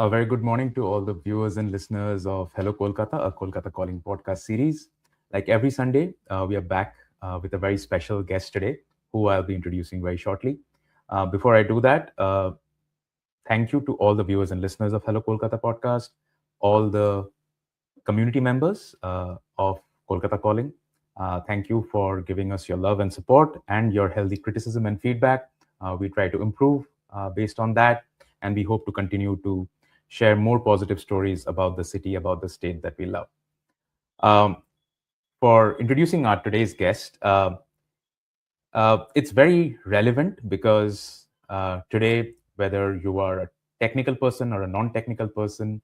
A very good morning to all the viewers and listeners of Hello Kolkata, a Kolkata Calling podcast series. Like every Sunday, we are back with a very special guest today, who I'll be introducing very shortly. Before I do that, thank you to all the viewers and listeners of Hello Kolkata podcast, all the community members of Kolkata Calling. Thank you for giving us your love and support and your healthy criticism and feedback. We try to improve based on that, and we hope to continue to share more positive stories about the city, about the state that we love. Um, for introducing our today's guest, it's very relevant because today, whether you are a technical person or a non technical person,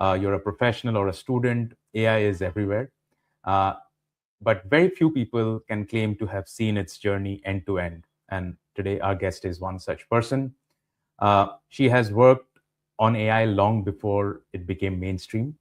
you're a professional or a student, AI is everywhere. Uh, but very few people can claim to have seen its journey end to end. And today, our guest is one such person. She has worked on AI long before it became mainstream.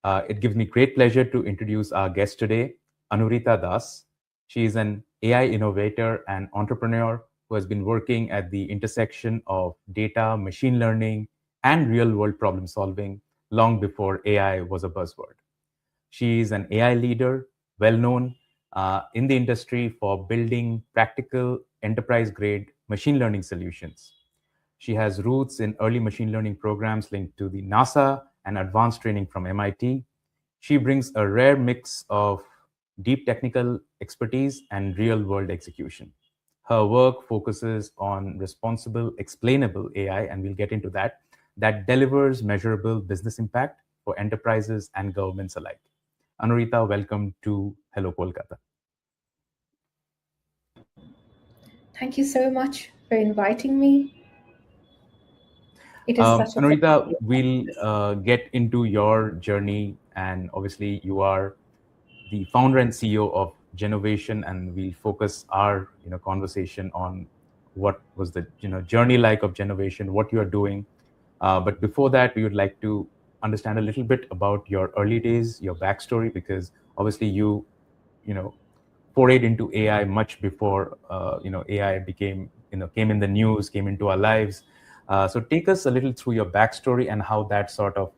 It gives me great pleasure to introduce our guest today, Anurita Das. She is an AI innovator and entrepreneur who has been working at the intersection of data, machine learning, and real world problem solving long before AI was a buzzword. She is an AI leader, well known in the industry for building practical enterprise grade machine learning solutions. She has roots in early machine learning programs linked to the NASA and advanced training from MIT. She brings a rare mix of deep technical expertise and real world execution. Her work focuses on responsible, explainable AI, and we'll get into that, that delivers measurable business impact for enterprises and governments alike. Anurita, welcome to Hello Kolkata. Thank you so much for inviting me. It is such a Anurita, pleasure. we'll get into your journey, and obviously, you are the founder and CEO of Genovation, and we'll focus our conversation on what was the journey like of Genovation, what you are doing. But before that, we would like to understand a little bit about your early days, your backstory, because obviously you know forayed into AI much before AI became came in the news, came into our lives. So take us a little through your backstory and how that sort of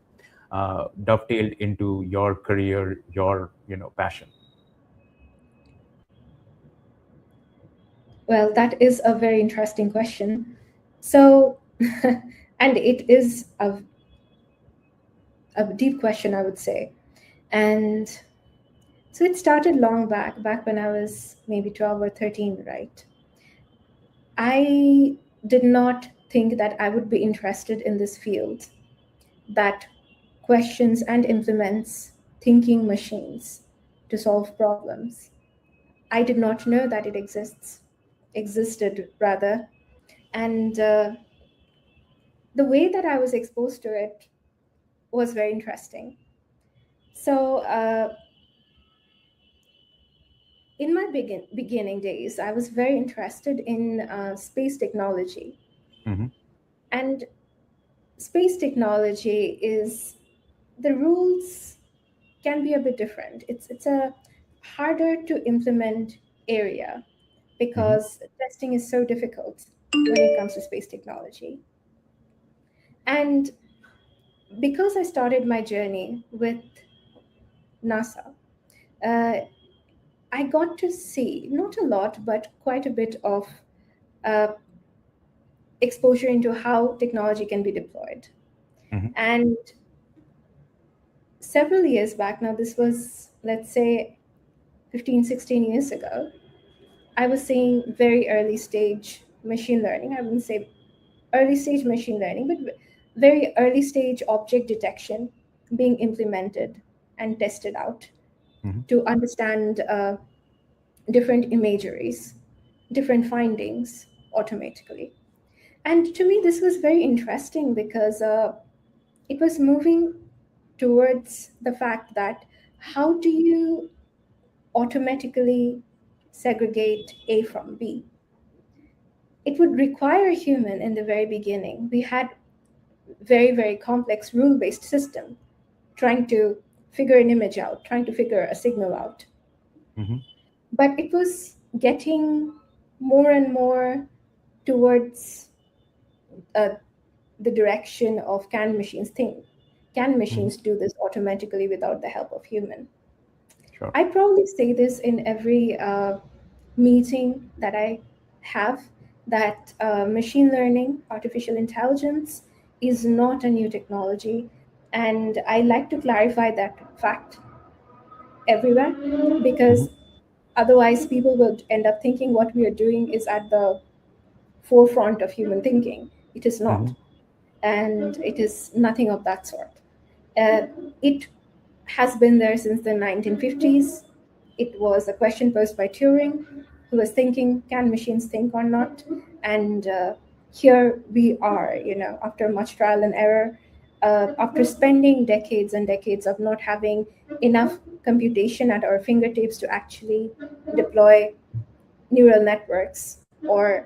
dovetailed into your career, your passion. Well, that is a very interesting question. So, and it is a deep question, I would say. And so it started long back when I was maybe 12 or 13, right? I did not think that I would be interested in this field that questions and implements thinking machines to solve problems. I did not know that it existed rather, and the way that I was exposed to it was very interesting. So, in my beginning days, I was very interested in space technology, Mm-hmm. and space technology is the rules can be a bit different. It's a harder to implement area Mm-hmm. because testing is so difficult when it comes to space technology. And because I started my journey with NASA, uh, I got to see not a lot, but quite a bit of uh, exposure into how technology can be deployed. Mm-hmm. And several years back now, this was, let's say, 15, 16 years ago, I was seeing very early stage machine learning. I wouldn't say early stage machine learning, but very early stage object detection being implemented and tested out Mm-hmm. to understand different imageries, different findings automatically. And to me, this was very interesting because it was moving towards the fact that how do you automatically segregate A from B? It would require a human in the very beginning. We had very, very complex rule based system trying to figure an image out, trying to figure a signal out. Mm-hmm. But it was getting more and more towards the direction of can machines think? Can Hmm. machines do this automatically without the help of human? Sure. I probably say this in every meeting that I have, that machine learning, artificial intelligence is not a new technology. And I like to clarify that fact everywhere, Hmm. because otherwise people would end up thinking what we are doing is at the forefront of human thinking. It is Hmm. not, and it is nothing of that sort. Uh, it has been there since the 1950s. It was a question posed by Turing, who was thinking, can machines think or not? And here we are, after much trial and error, after spending decades and decades of not having enough computation at our fingertips to actually deploy neural networks or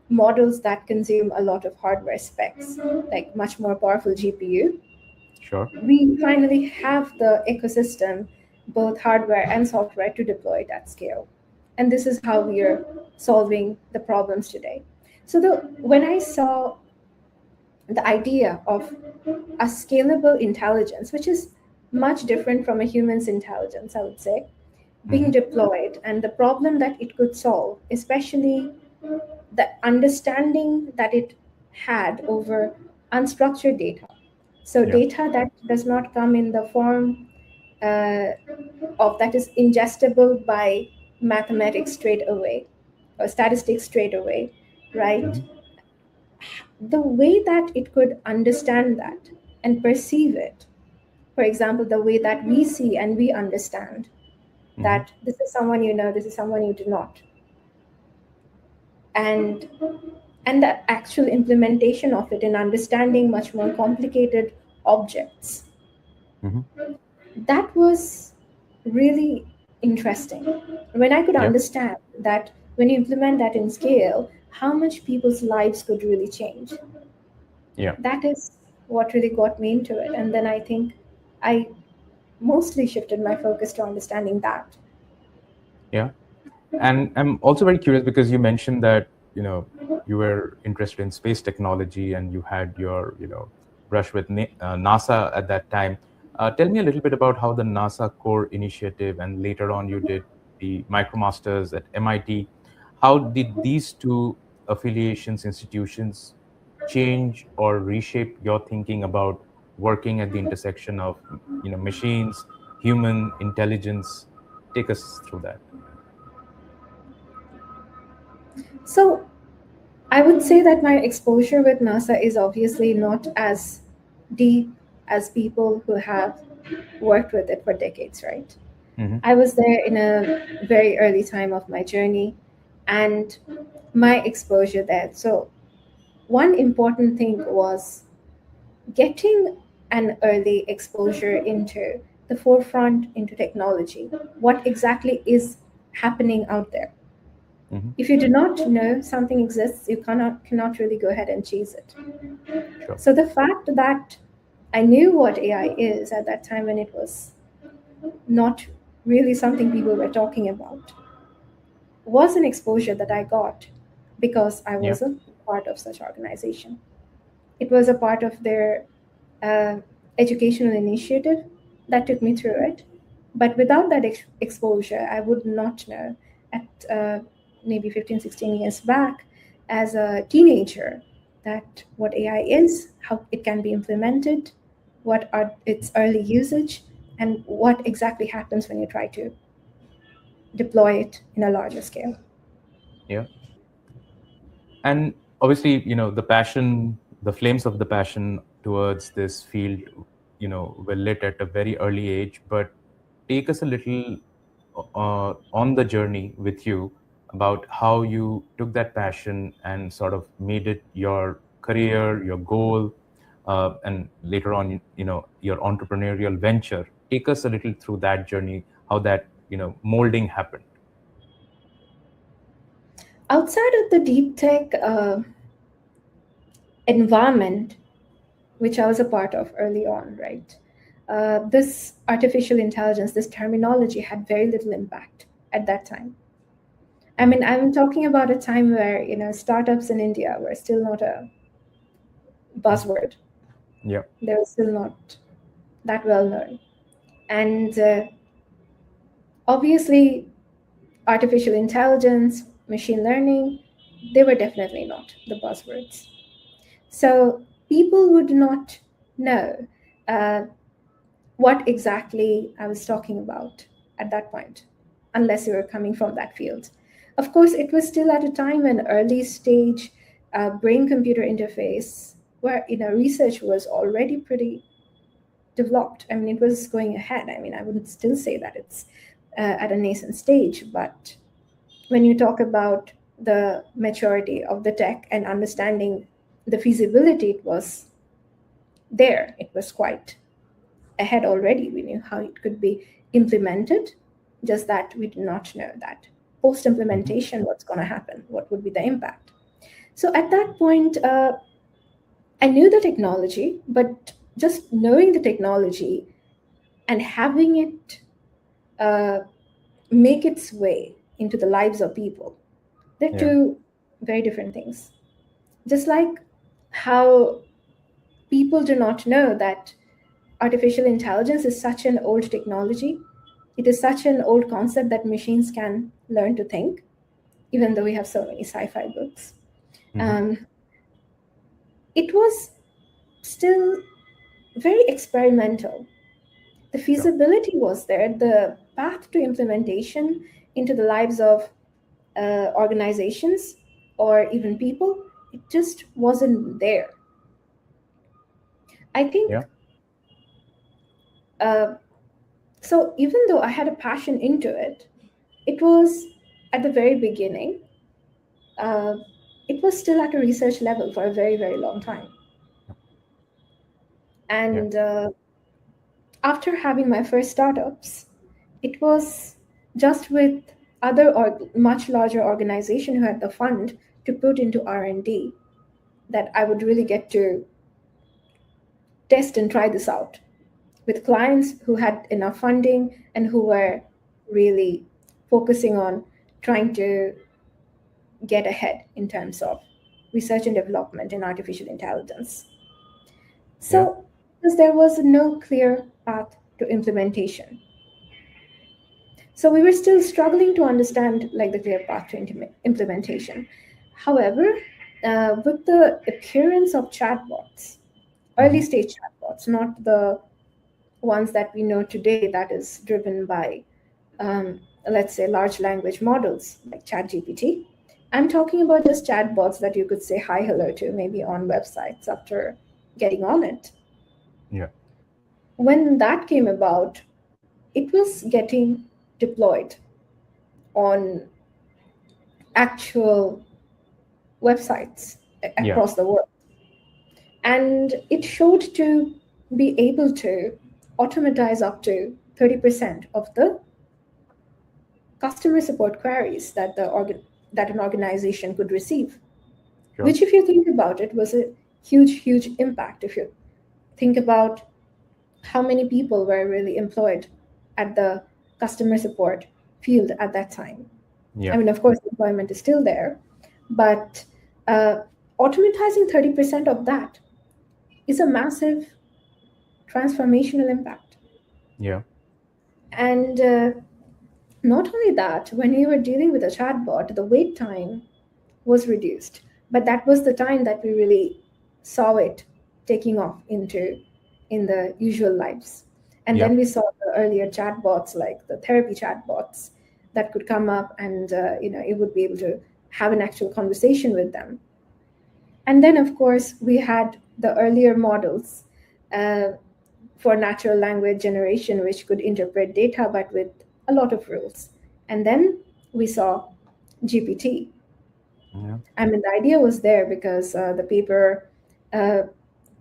models that consume a lot of hardware specs, like much more powerful GPU, Sure. we finally have the ecosystem, both hardware and software, to deploy it at scale. And this is how we are solving the problems today. So when I saw the idea of a scalable intelligence, which is much different from a human's intelligence, I would say, being Hmm. deployed, and the problem that it could solve, especially the understanding that it had over unstructured data. So Yeah. data that does not come in the form uh, of that is ingestible by mathematics straight away or statistics straight away, right? Hmm. The way that it could understand that and perceive it, for example, the way that we see and we understand Hmm. that this is someone you know, this is someone you do not, and the actual implementation of it in understanding much more complicated objects, Hmm. that was really interesting. When I could Yeah. understand that when you implement that in scale, how much people's lives could really change. Yeah. That is what really got me into it. And then I think I mostly shifted my focus to understanding that. Yeah. And I'm also very curious because you mentioned that, you were interested in space technology and you had your, brush with NASA at that time. Tell me a little bit about how the NASA core initiative and later on you did the MicroMasters at MIT. How did these two affiliations, institutions change or reshape your thinking about working at the intersection of, machines, human intelligence? Take us through that. So I would say that my exposure with NASA is obviously not as deep as people who have worked with it for decades, right? Hmm. I was there in a very early time of my journey and my exposure there. So, one important thing was getting an early exposure into the forefront into technology. What exactly is happening out there? Hmm. If you do not know something exists, you cannot really go ahead and chase it. Sure. So the fact that I knew what AI is at that time when it was not really something people were talking about was an exposure that I got because I Yeah. was a part of such organization. It was a part of their uh, educational initiative that took me through it. But without that exposure, I would not know at maybe 15, 16 years back as a teenager that what AI is, how it can be implemented, what are its early usage, and what exactly happens when you try to deploy it in a larger scale. Yeah. And obviously, the passion, the flames of the passion towards this field, were lit at a very early age. But take us a little on the journey with you about how you took that passion and sort of made it your career, your goal, and later on, your entrepreneurial venture. Take us a little through that journey, how that, molding happened. Outside of the deep tech environment, which I was a part of early on, right? This artificial intelligence, this terminology had very little impact at that time. I Mhm. mean, I'm talking about a time where, startups in India were still not a buzzword. Yeah. They were still not that well known. And obviously, artificial intelligence, machine learning, they were definitely not the buzzwords. So people would not know uh, what exactly I was talking about at that point, unless you were coming from that field. Of course, it was still at a time when early stage brain computer interface, where research was already pretty developed. I mean, it was going ahead. I mean, I wouldn't still say that it's at a nascent stage, but when you talk about the maturity of the tech and understanding the feasibility, it was there. It was quite ahead already. We knew how it could be implemented, just that we did not know that post Hmm. implementation what's going to happen, what would be the impact. So at that point, I knew the technology, but just knowing the technology and having it uh, make its way into the lives of people, they're Yeah. two very different things. Just like how people do not know that artificial intelligence is such an old technology, it is such an old concept that machines can learn to think, even though we have so many sci fi books. Hmm. Um, it was still very experimental. The Sure. feasibility was there, the path to implementation into the lives of organizations or even people, it just wasn't there. I think Yeah. uh, so. Even though I had a passion into it, it was at the very beginning. Uh, it was still at a research level for a very very long time, Yeah. and after having my first startups, it was just with other or much larger organization who had the fund to put into R&D that I would really get to test and try this out with clients who had enough funding and who were really focusing on trying to get ahead in terms of research and development in artificial intelligence. Yeah. So, because there was no clear path to implementation, so we were still struggling to understand like the clear path to implementation. However, with the appearance of chatbots, early Hmm. stage chatbots, not the ones that we know today that is driven by, um, let's say, large language models like ChatGPT. I'm talking about just chatbots that you could say hi, hello to maybe on websites after getting on it. Yeah. When that came about, it was getting deployed on actual websites Yeah. across the world. And it showed to be able to automatize up to 30% of the customer support queries that that an organization could receive, Sure. which if you think about it was a huge impact. If you think about how many people were really employed at the customer support field at that time. I Yeah. mean, of course, employment is still there, but uh, automatizing 30% of that is a massive transformational impact. Yeah. And not only that, when you were dealing with a chatbot, the wait time was reduced. But that was the time that we really saw it taking off into in the usual lives. And Yeah. then we saw the earlier chatbots, like the therapy chatbots, that could come up, and it would be able to have an actual conversation with them. And then, of course, we had the earlier models uh, for natural language generation, which could interpret data, but with a lot of rules. And then we saw GPT. Yeah. I mean, the idea was there because the paper uh,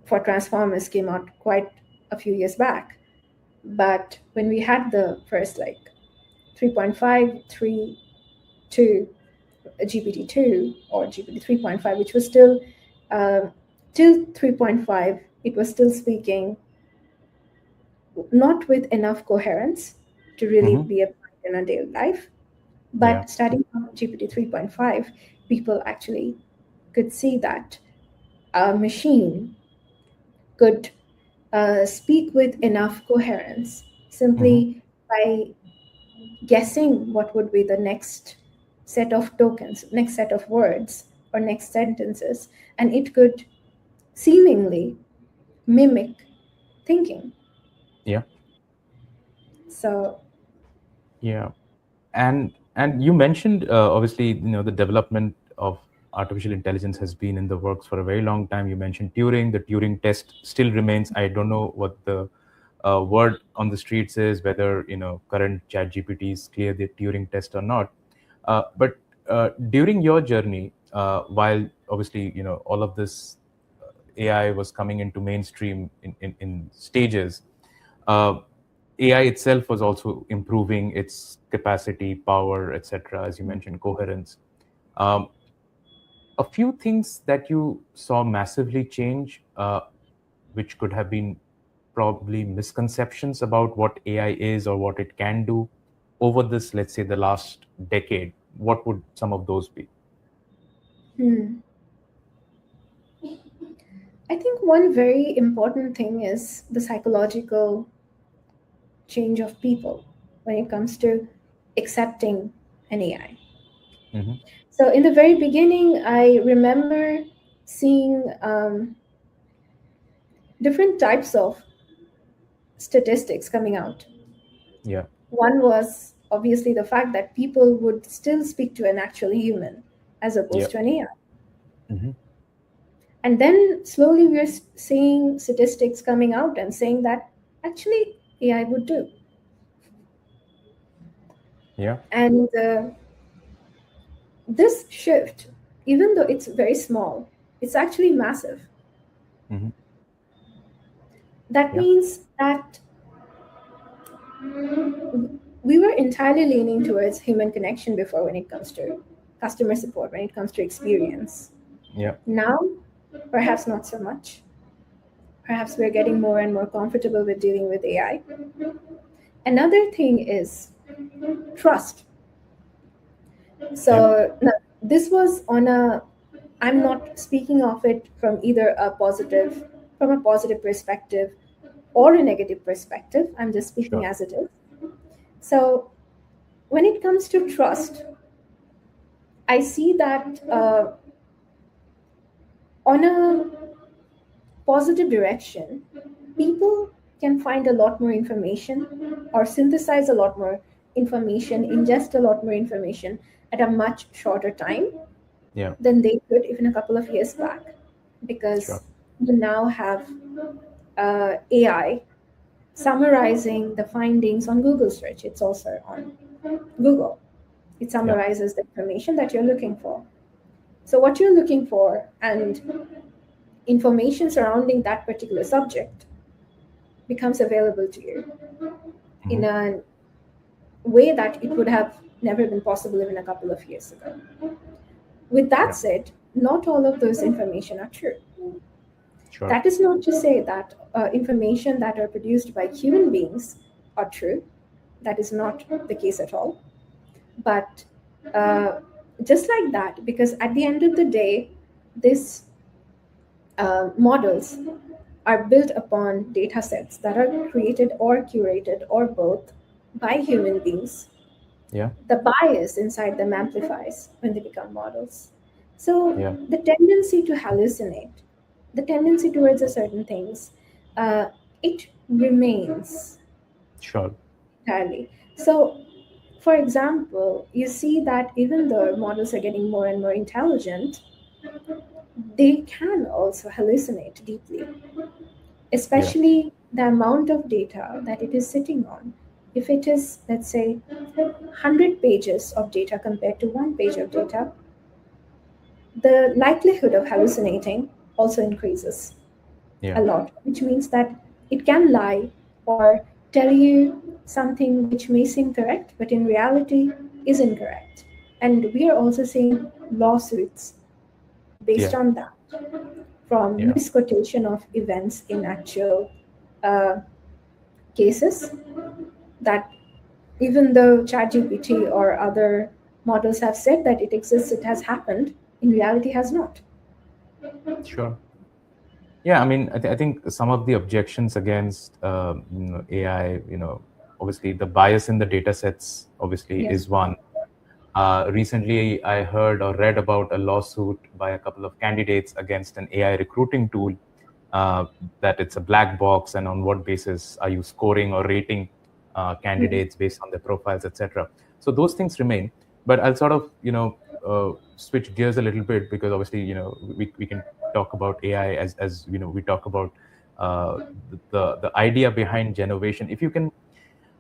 for Transformers came out quite a few years back. But when we had the first like 3.5, 3, 2, GPT-2 or GPT 3.5, which was still till 3.5, it was still speaking not with enough coherence to really Hmm. be applied in a daily life. Yeah. But starting from GPT 3.5, people actually could see that a machine. could speak with enough coherence Hmm. simply by guessing what would be the next set of tokens, next set of words, or next sentences, and it could seemingly mimic thinking. Yeah. So, Yeah. And you mentioned, obviously, the development of artificial intelligence has been in the works for a very long time. You mentioned Turing. The Turing test still remains. I don't know what the word on the streets is, whether current chat gpts clear the Turing test or not. But during your journey, while obviously all of this AI was coming into mainstream in stages, uh, AI itself was also improving its capacity, power, etc. As you mentioned, coherence. Um, a few things that you saw massively change, which could have been probably misconceptions about what AI is or what it can do over this, let's say, the last decade. What would some of those be? hmm, I think one very important thing is the psychological change of people when it comes to accepting an AI. Hmm. So, in the very beginning, I remember seeing different types of statistics coming out. Yeah. One was obviously the fact that people would still speak to an actual human as Yeah. opposed to an AI. Hmm. And then slowly we're seeing statistics coming out and saying that actually AI would do. Yeah. And this shift, even though it's very small, it's actually massive. Hmm. That Yeah. means that we were entirely leaning towards human connection before when it comes to customer support, when it comes to experience. Yeah. Now, perhaps not so much. Perhaps we're getting more and more comfortable with dealing with AI. Another thing is trust. Yeah. So now, this was on a, I'm not speaking of it from either from a positive perspective or a negative perspective. I'm just speaking Sure. as it is. So when it comes to trust, I see that on a positive direction, people can find a lot more information or synthesize a lot more information, ingest a lot more information at a much shorter time Yeah. than they could even a couple of years back Sure. because you now have AI summarizing the findings on Google search. It's also on Google. It Yeah. summarizes the information that you're looking for. So, what you're looking for and information surrounding that particular subject becomes available to you Hmm. in a way that it would have never been possible even a couple of years ago. With that Yeah. said, not all of those information are true. Sure. That is not to say that information that are produced by human beings are true. That is not the case at all. But uh, just like that, because at the end of the day, these models are built upon data sets that are created or curated or both by human beings. Yeah. The bias inside them amplifies when they become models. So Yeah. the tendency to hallucinate, the tendency towards a certain things, uh, it remains Sure. entirely. So, for example, you see that even though models are getting more and more intelligent, they can also hallucinate deeply, Yeah. especially the amount of data that it is sitting on. If it is, let's say, 100 pages of data compared to one page of data, the likelihood of hallucinating also increases Yeah. a lot, which means that it can lie or tell you something which may seem correct, but in reality is incorrect. And we are also seeing lawsuits based Yeah. on that from Yeah. misquotation of events in actual uh, cases that even though ChatGPT or other models have said that it exists, it has happened, in reality has not. Sure. Yeah, I mean, I think some of the objections against AI, obviously the bias in the data sets obviously Yes. is one. Recently, I heard or read about a lawsuit by a couple of candidates against an AI recruiting tool, uh, that it's a black box, and on what basis are you scoring or rating Mm. candidates based on their profiles, etc. So those things remain, but I'll sort of switch gears a little bit, because obviously we can talk about AI as we talk about uh, the idea behind Genovation. If you can,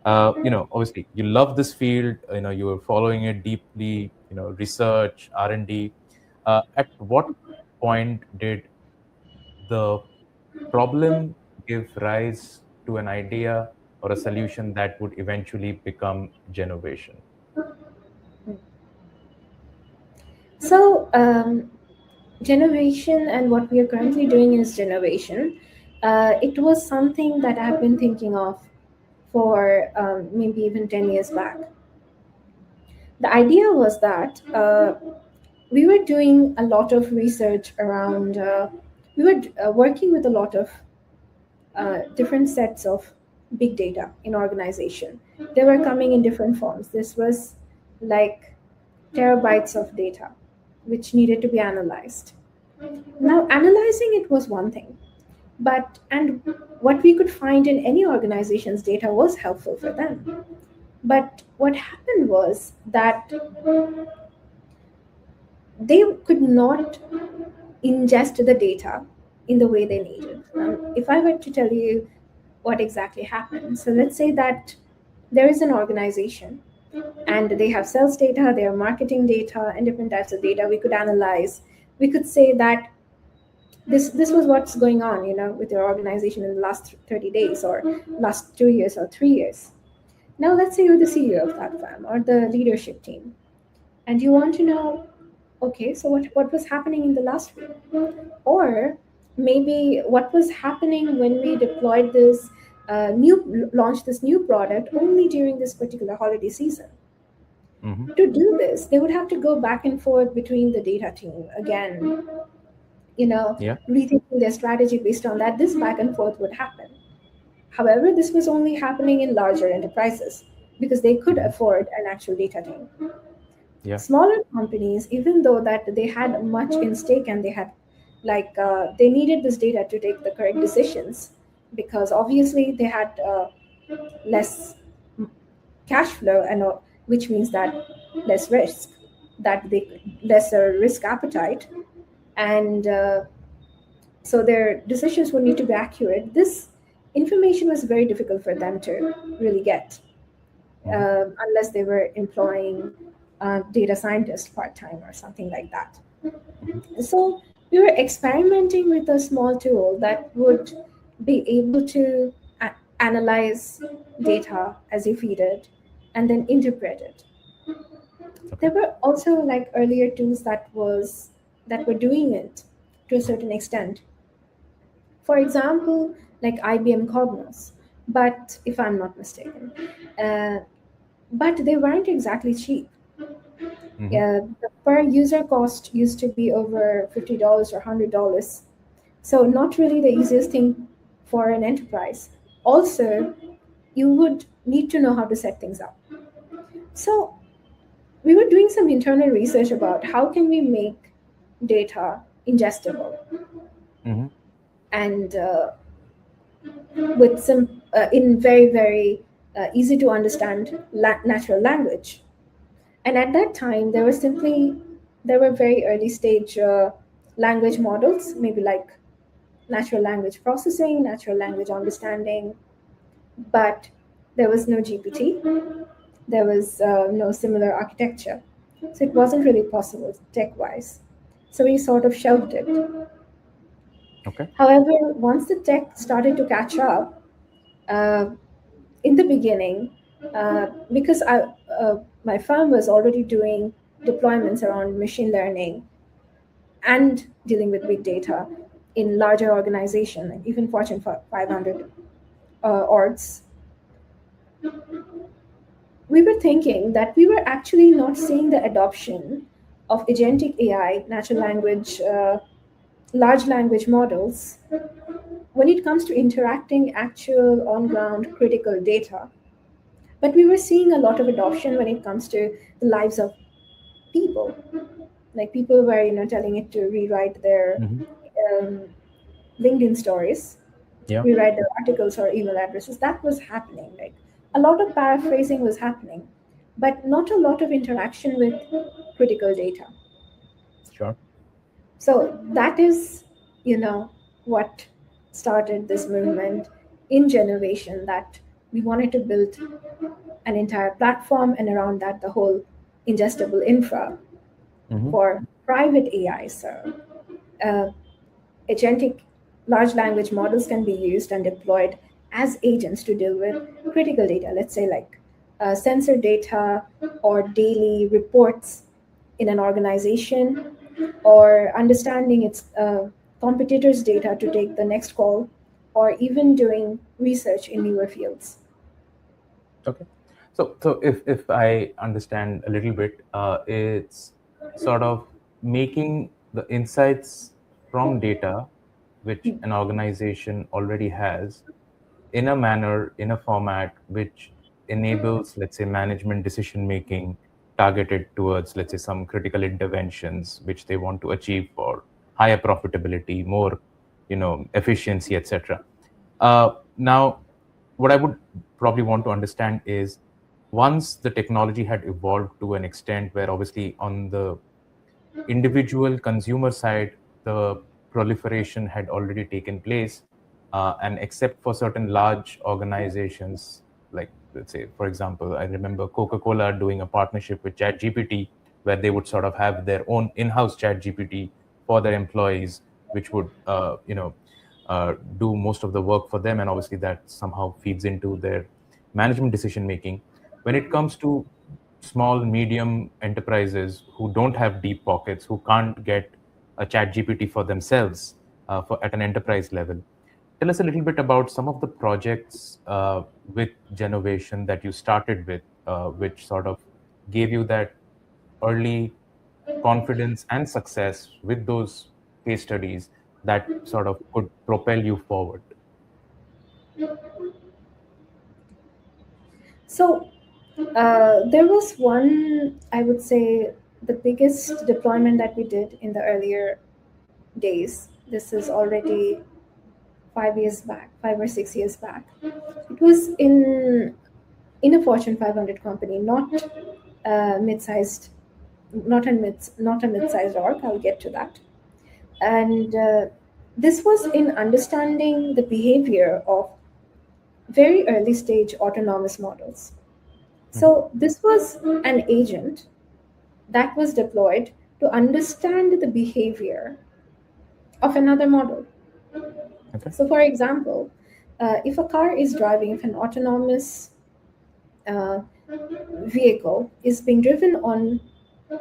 obviously you love this field, you are following it deeply, research, R&D. At what point did the problem give rise to an idea or a solution that would eventually become Genovation? So, Genovation and what we are currently doing is Genovation. It was something that I've been thinking of for maybe even 10 years back. The idea was that we were doing a lot of research around, we were working with a lot of different sets of big data in organization. They were coming in different forms. This was like terabytes of data which needed to be analyzed. Now, analyzing it was one thing, but and what we could find in any organization's data was helpful for them. But what happened was that they could not ingest the data in the way they needed. If I were to tell you what exactly happened, so let's say that there is an organization and they have sales data, they have marketing data, and different types of data we could analyze. We could say that this was what's going on, with your organization in the last 30 days or last 2 years or 3 years. Now, let's say you're the CEO of that firm or the leadership team, and you want to know, okay, so what was happening in the last week? Or maybe what was happening when we deployed this launched this new product only during this particular holiday season. Hmm. To do this, they would have to go back and forth between the data team again, Yeah. rethinking their strategy based on that. This back and forth would happen. However, this was only happening in larger enterprises because they could Hmm. afford an actual data team. Yeah. Smaller companies, even though that they had much in stake and they had they needed this data to take the correct decisions, because obviously they had less cash flow, and which means that less risk, that they lesser risk appetite, and so their decisions would need to be accurate. This information was very difficult for them to really get, Hmm. unless they were employing data scientists part time or something like that. Hmm. So we were experimenting with a small tool that would be able to analyze data as you feed it and then interpret it. Okay. There were also like earlier tools that were doing it to a certain extent. For example, like IBM Cognos, but if I'm not mistaken, uh, but they weren't exactly cheap. Hmm. The per user cost used to be over $50 or $100. So not really the easiest thing for an enterprise. Also, you would need to know how to set things up. So we were doing some internal research about how can we make data ingestible Hmm. and with some in very very easy to understand natural language. And at that time, there were very early stage language models, maybe like natural language processing, natural language understanding, but there was no GPT, there was no similar architecture. So it wasn't really possible tech wise. So we sort of shelved it. Okay. However, once the tech started to catch up, uh, in the beginning, because my firm was already doing deployments around machine learning and dealing with big data in larger organization, like even Fortune 500 orgs, we were thinking that we were actually not seeing the adoption of agentic AI, natural language large language models, when it comes to interacting actual on ground critical data, but we were seeing a lot of adoption when it comes to the lives of people. Like people were, telling it to rewrite their Hmm. um, LinkedIn stories, Yeah. rewrite their articles or email addresses. That was happening. Like a lot of paraphrasing was happening, but not a lot of interaction with critical data. Sure. So that is, you know, what started this movement in Genovation, that we wanted to build an entire platform, and around that, the whole ingestible infra Hmm. for private AI. So, uh, agentic large language models can be used and deployed as agents to deal with critical data, let's say like sensor data or daily reports in an organization, or understanding its competitors' data to take the next call, or even doing research in newer fields. Okay. So if I understand a little bit, it's sort of making the insights from data which an organization already has in a manner, in a format which enables, let's say, management decision making targeted towards, let's say, some critical interventions which they want to achieve for higher profitability, more, efficiency, etc. Now, what I would probably want to understand is, once the technology had evolved to an extent where obviously on the individual consumer side, the proliferation had already taken place. And except for certain large organizations, like, let's say, for example, I remember Coca-Cola doing a partnership with ChatGPT, where they would sort of have their own in-house ChatGPT for their employees, which would, do most of the work for them. And obviously that somehow feeds into their management decision making. When it comes to small, medium enterprises who don't have deep pockets, who can't get a chat GPT for themselves at an enterprise level. Tell us a little bit about some of the projects with Genovation that you started with, which sort of gave you that early confidence and success with those case studies that sort of could propel you forward. So, there was one, I would say, the biggest deployment that we did in the earlier days. This is already 5 years back, 5 or 6 years back. It was in a Fortune 500 company, not mid-sized, not a mid-sized org. I'll get to that. And this was in understanding the behavior of very early stage autonomous models. Mhm. So this was an agent that was deployed to understand the behavior of another model. Okay. So, for example, if a car is driving, if an autonomous uh, vehicle is being driven on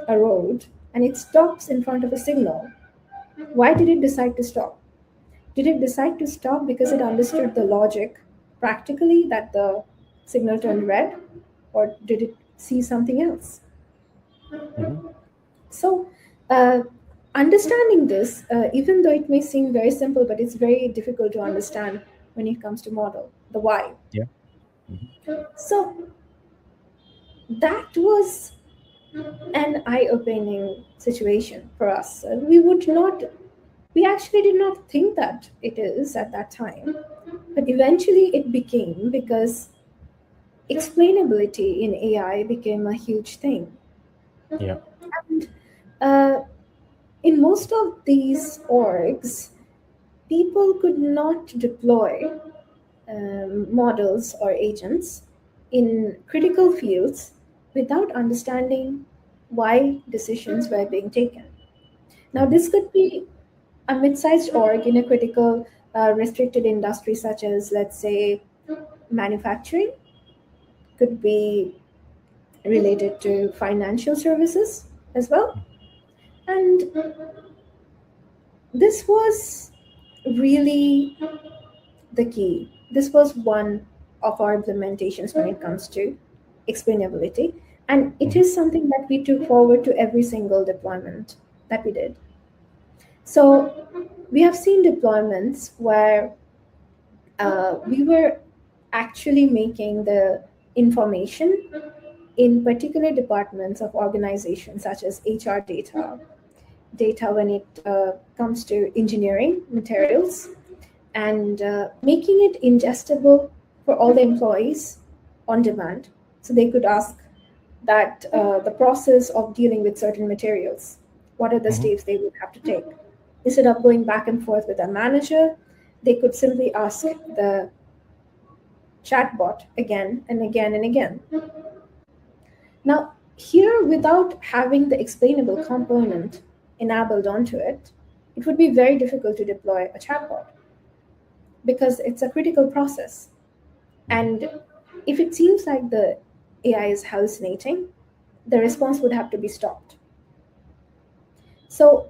a road and it stops in front of a signal, why did it decide to stop? Did it decide to stop because it understood the logic practically that the signal turned red, or did it see something else? Hmm. So, uh, understanding this, even though it may seem very simple, but it's very difficult to understand when it comes to model the why. Yeah. Hmm. So that was an eye-opening situation for us. We actually did not think that it is at that time, but eventually it became, because explainability in AI became a huge thing. Yeah. And uh, in most of these orgs, people could not deploy models or agents in critical fields without understanding why decisions were being taken. Now, Hmm. this could be a mid sized org in a critical restricted industry, such as, let's say, manufacturing, could be related to financial services as well. And this was really the key. This was one of our implementations when it comes to explainability. And it Hmm. is something that we took forward to every single deployment that we did. So we have seen deployments where we were actually making the information in particular departments of organizations such as HR data, data when it comes to engineering materials, and making it ingestible for all the employees on demand. So they could ask that the process of dealing with certain materials, what are the Hmm. steps they would have to take. Instead of going back and forth with a manager, they could simply ask the chatbot again and again and again. Now, here, without having the explainable component enabled onto it, it would be very difficult to deploy a chatbot because it's a critical process. Hmm. And if it seems like the AI is hallucinating, the response would have to be stopped. So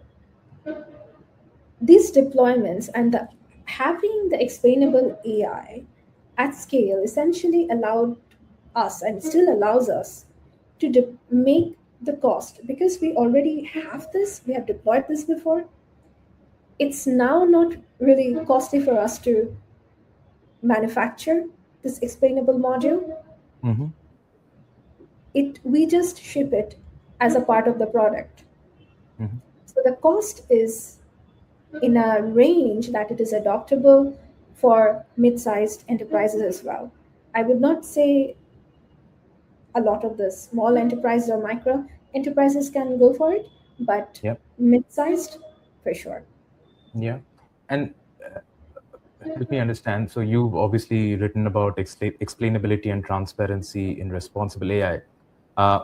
these deployments and having the explainable AI at scale essentially allowed us and still allows us to make the cost, because we already have this, we have deployed this before. It's now not really costly for us to manufacture this explainable module. Hmm. It we just ship it as a part of the product. Hmm. So the cost is in a range that it is adoptable for mid-sized enterprises as well. I would not say a lot of the small enterprises or micro enterprises can go for it, but Yeah. mid-sized for sure. Yeah. And help me understand. So you've obviously written about explainability and transparency in responsible AI.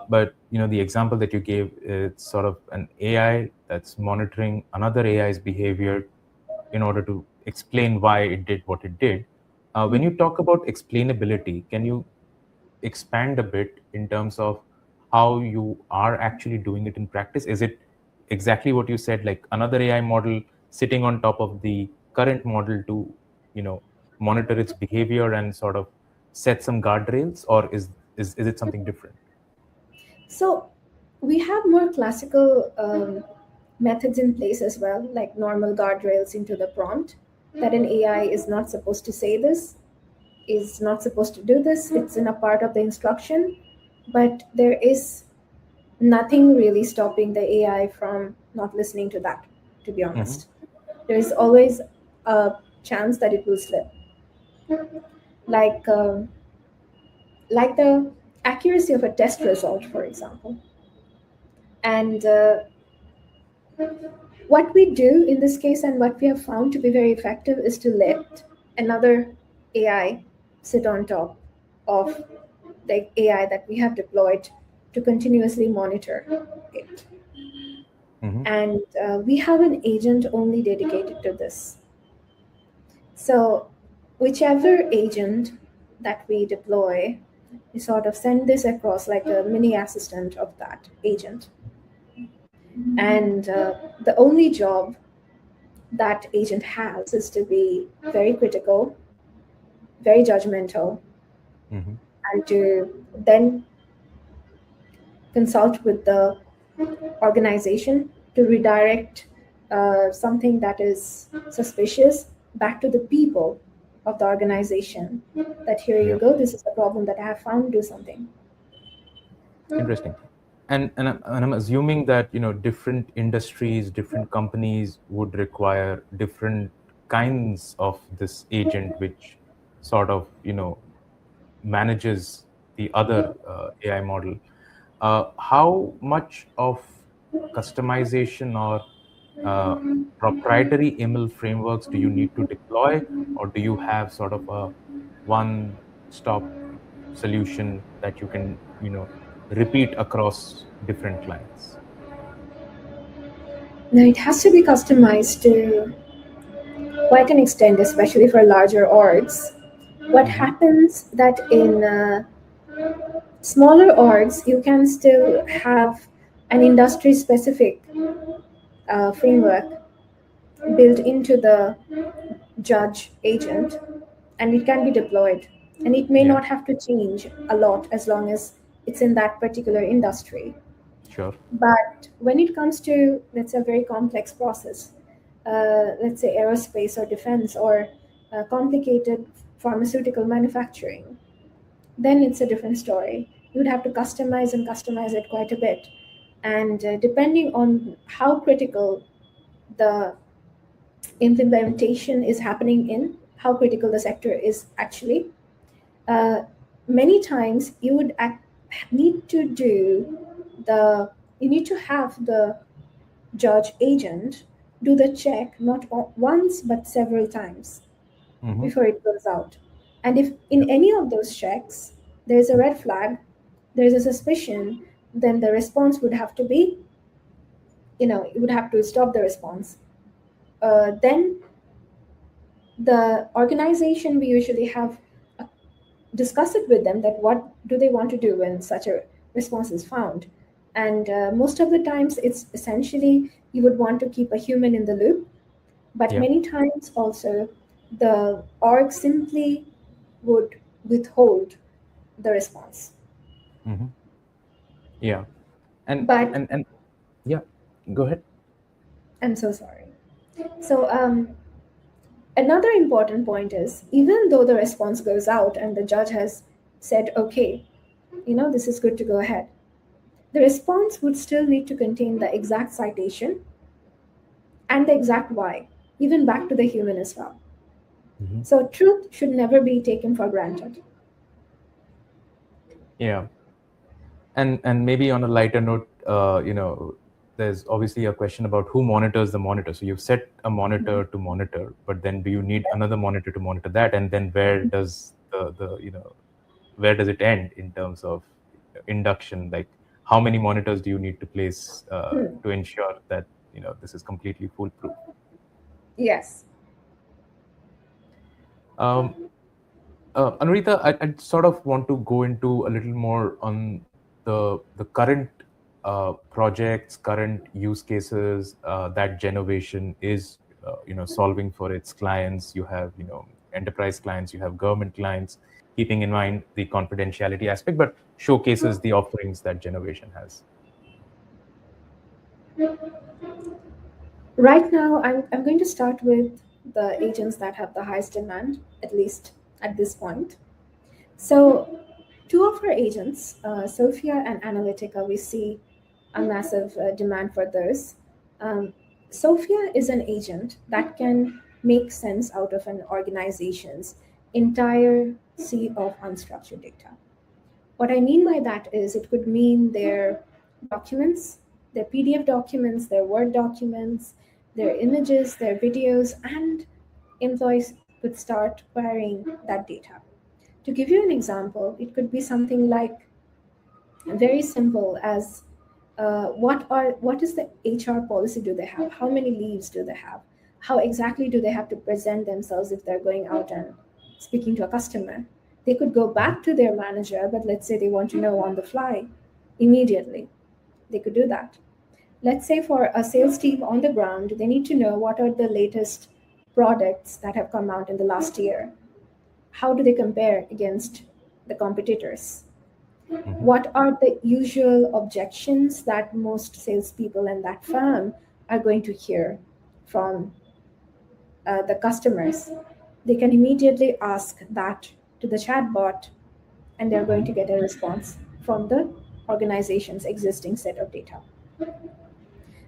But the example that you gave, it's sort of an AI that's monitoring another AI's behavior in order to explain why it did what it did. When you talk about explainability, can you expand a bit in terms of how you are actually doing it in practice? Is it exactly what you said, like another AI model sitting on top of the current model to, you know, monitor its behavior and sort of set some guardrails, or is it something different? So we have more classical methods in place as well, like normal guardrails into the prompt, that an AI is not supposed to say this, is not supposed to do this. It's in a part of the instruction, but there is nothing really stopping the AI from not listening to that, to be Hmm. honest. There is always a chance that it will slip. Like, like the accuracy of a test result, for example. And what we do in this case and what we have found to be very effective is to let another AI sit on top of the AI that we have deployed to continuously monitor it. Hmm. And we have an agent only dedicated to this. So, whichever agent that we deploy, we sort of send this across like a mini assistant of that agent. And the only job that agent has is to be very critical, very judgmental, Hmm. and to then consult with the organization to redirect something that is suspicious back to the people of the organization. That here you Yeah. go, this is a problem that I have found, do something. Interesting. And I'm assuming that different industries, different companies would require different kinds of this agent, which sort of manages the other AI model. How much of customization or proprietary ML frameworks do you need to deploy, or do you have sort of a one-stop solution that you can, repeat across different clients? Now it has to be customized to quite an extent, especially for larger orgs. What Mm-hmm. happens that in smaller orgs, you can still have an industry specific framework built into the judge agent, and it can be deployed. And it may Yeah, not have to change a lot as long as it's in that particular industry. sure. But when it comes to, let's say, a very complex process, let's say aerospace or defense or complicated pharmaceutical manufacturing, then it's a different story. You would have to customize it quite a bit. And depending on how critical the implementation is happening in, how critical the sector is actually, uh, many times you would need to do the, you need to have the judge agent do the check not once but several times Mm-hmm. before it goes out. And if Yeah. in any of those checks there is a red flag, there is a suspicion, then the response would have to be, you would have to stop the response. Then the organization, we usually have discuss it with them that what do they want to do when such a response is found. And most of the times it's essentially you would want to keep a human in the loop, but Yeah. many times also the org simply would withhold the response. Mm-hmm. Yeah. And But and yeah. Go ahead. I'm so sorry. So another important point is, even though the response goes out and the judge has said okay, this is good to go ahead, the response would still need to contain the exact citation and the exact why, even back to the human as well. Mm-hmm. So truth should never be taken for granted. Yeah. And maybe on a lighter note, there's obviously a question about who monitors the monitor. So you've set a monitor to monitor, but then do you need another monitor to monitor that? And then where does where does it end in terms of induction? Like, how many monitors do you need to place Hmm. to ensure that this is completely foolproof? Yes. Um, Anurita, I sort of want to go into a little more on the current projects, current use cases that Genovation is solving for its clients. You have enterprise clients, you have government clients, keeping in mind the confidentiality aspect, but showcases the offerings that Genovation has. Right now, I'm going to start with the agents that have the highest demand, at least at this point. So, two of our agents, Sophia and Analytica, we see a massive demand for those. Um, Sophia is an agent that can make sense out of an organization's entire sea of unstructured data. What I mean by that is it could mean their documents, their PDF documents, their Word documents, their images, their videos, and employees could start querying that data. To give you an example, it could be something like very simple as what is the HR policy do they have? How many leaves do they have? How exactly do they have to present themselves if they're going out and speaking to a customer? They could go Mhm. back to their manager, but let's say they want to know on the fly immediately. They could do that. Let's say for a sales team on the ground, they need to know what are the latest products that have come out in the last year. How do they compare against the competitors? Mhm. What are the usual objections that most salespeople in that firm are going to hear from the customers? They can immediately ask that to the chatbot, and they're going Mhm. to get a response from the organization's existing set of data.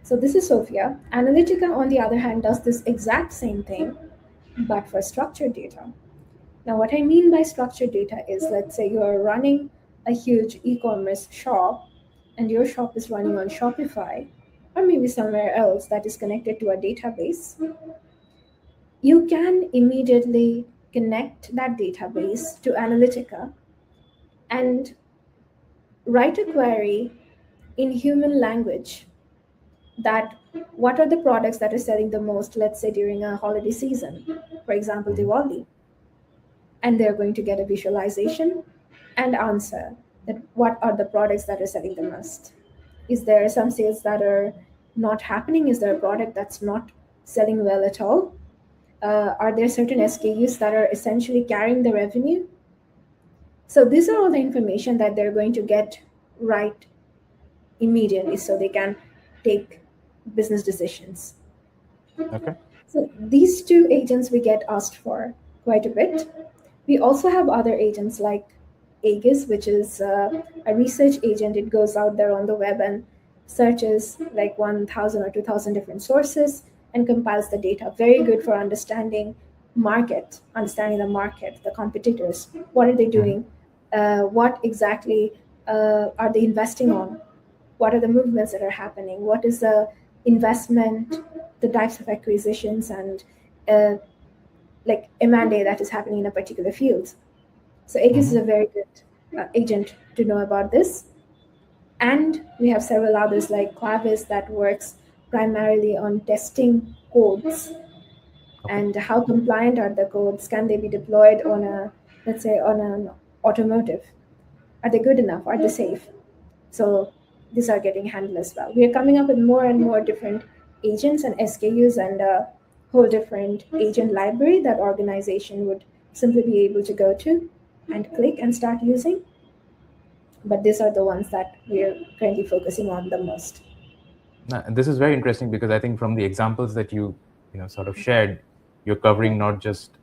So, this is Sophia. Analytica, on the other hand, does this exact same thing, but for structured data. Now, what I mean by structured data is, let's say you are running a huge e commerce shop and your shop is running on Shopify or maybe somewhere else that is connected to a database. You can immediately connect that database to Analytica and write a query in human language that what are the products that are selling the most, let's say during a holiday season, for example, Mhm. Diwali, and they're going to get a visualization and answer that what are the products that are selling the most. Is there some sales that are not happening? Is there a product that's not selling well at all? Are there certain SKUs that are essentially carrying the revenue? So these are all the information that they're going to get right immediately so they can take business decisions. Okay. So these two agents we get asked for quite a bit. We also have other agents like Aegis, which is a research agent. It goes out there on the web and searches like 1,000 or 2,000 different sources and compiles the data. Very good for understanding the market, the competitors. What are they Mhm. doing? What exactly are they investing on? What are the movements that are happening? What is the investment, the types of acquisitions, and uh, like M&A that is happening in a particular field. So Aegis is Mhm. a very good agent to know about this. And we have several others like Clavis that works primarily on testing codes Okay. and how compliant are the codes. Can they be deployed on a, let's say, on an automotive? Are they good enough? Are they safe? So these are getting handled as well. We are coming up with more and more different agents and SKUs and a whole different agent library that organization would simply be able to go to and click and start using. But these are the ones that we're currently focusing on the most. And this is very interesting because I think from the examples that you know sort of shared, you're covering not just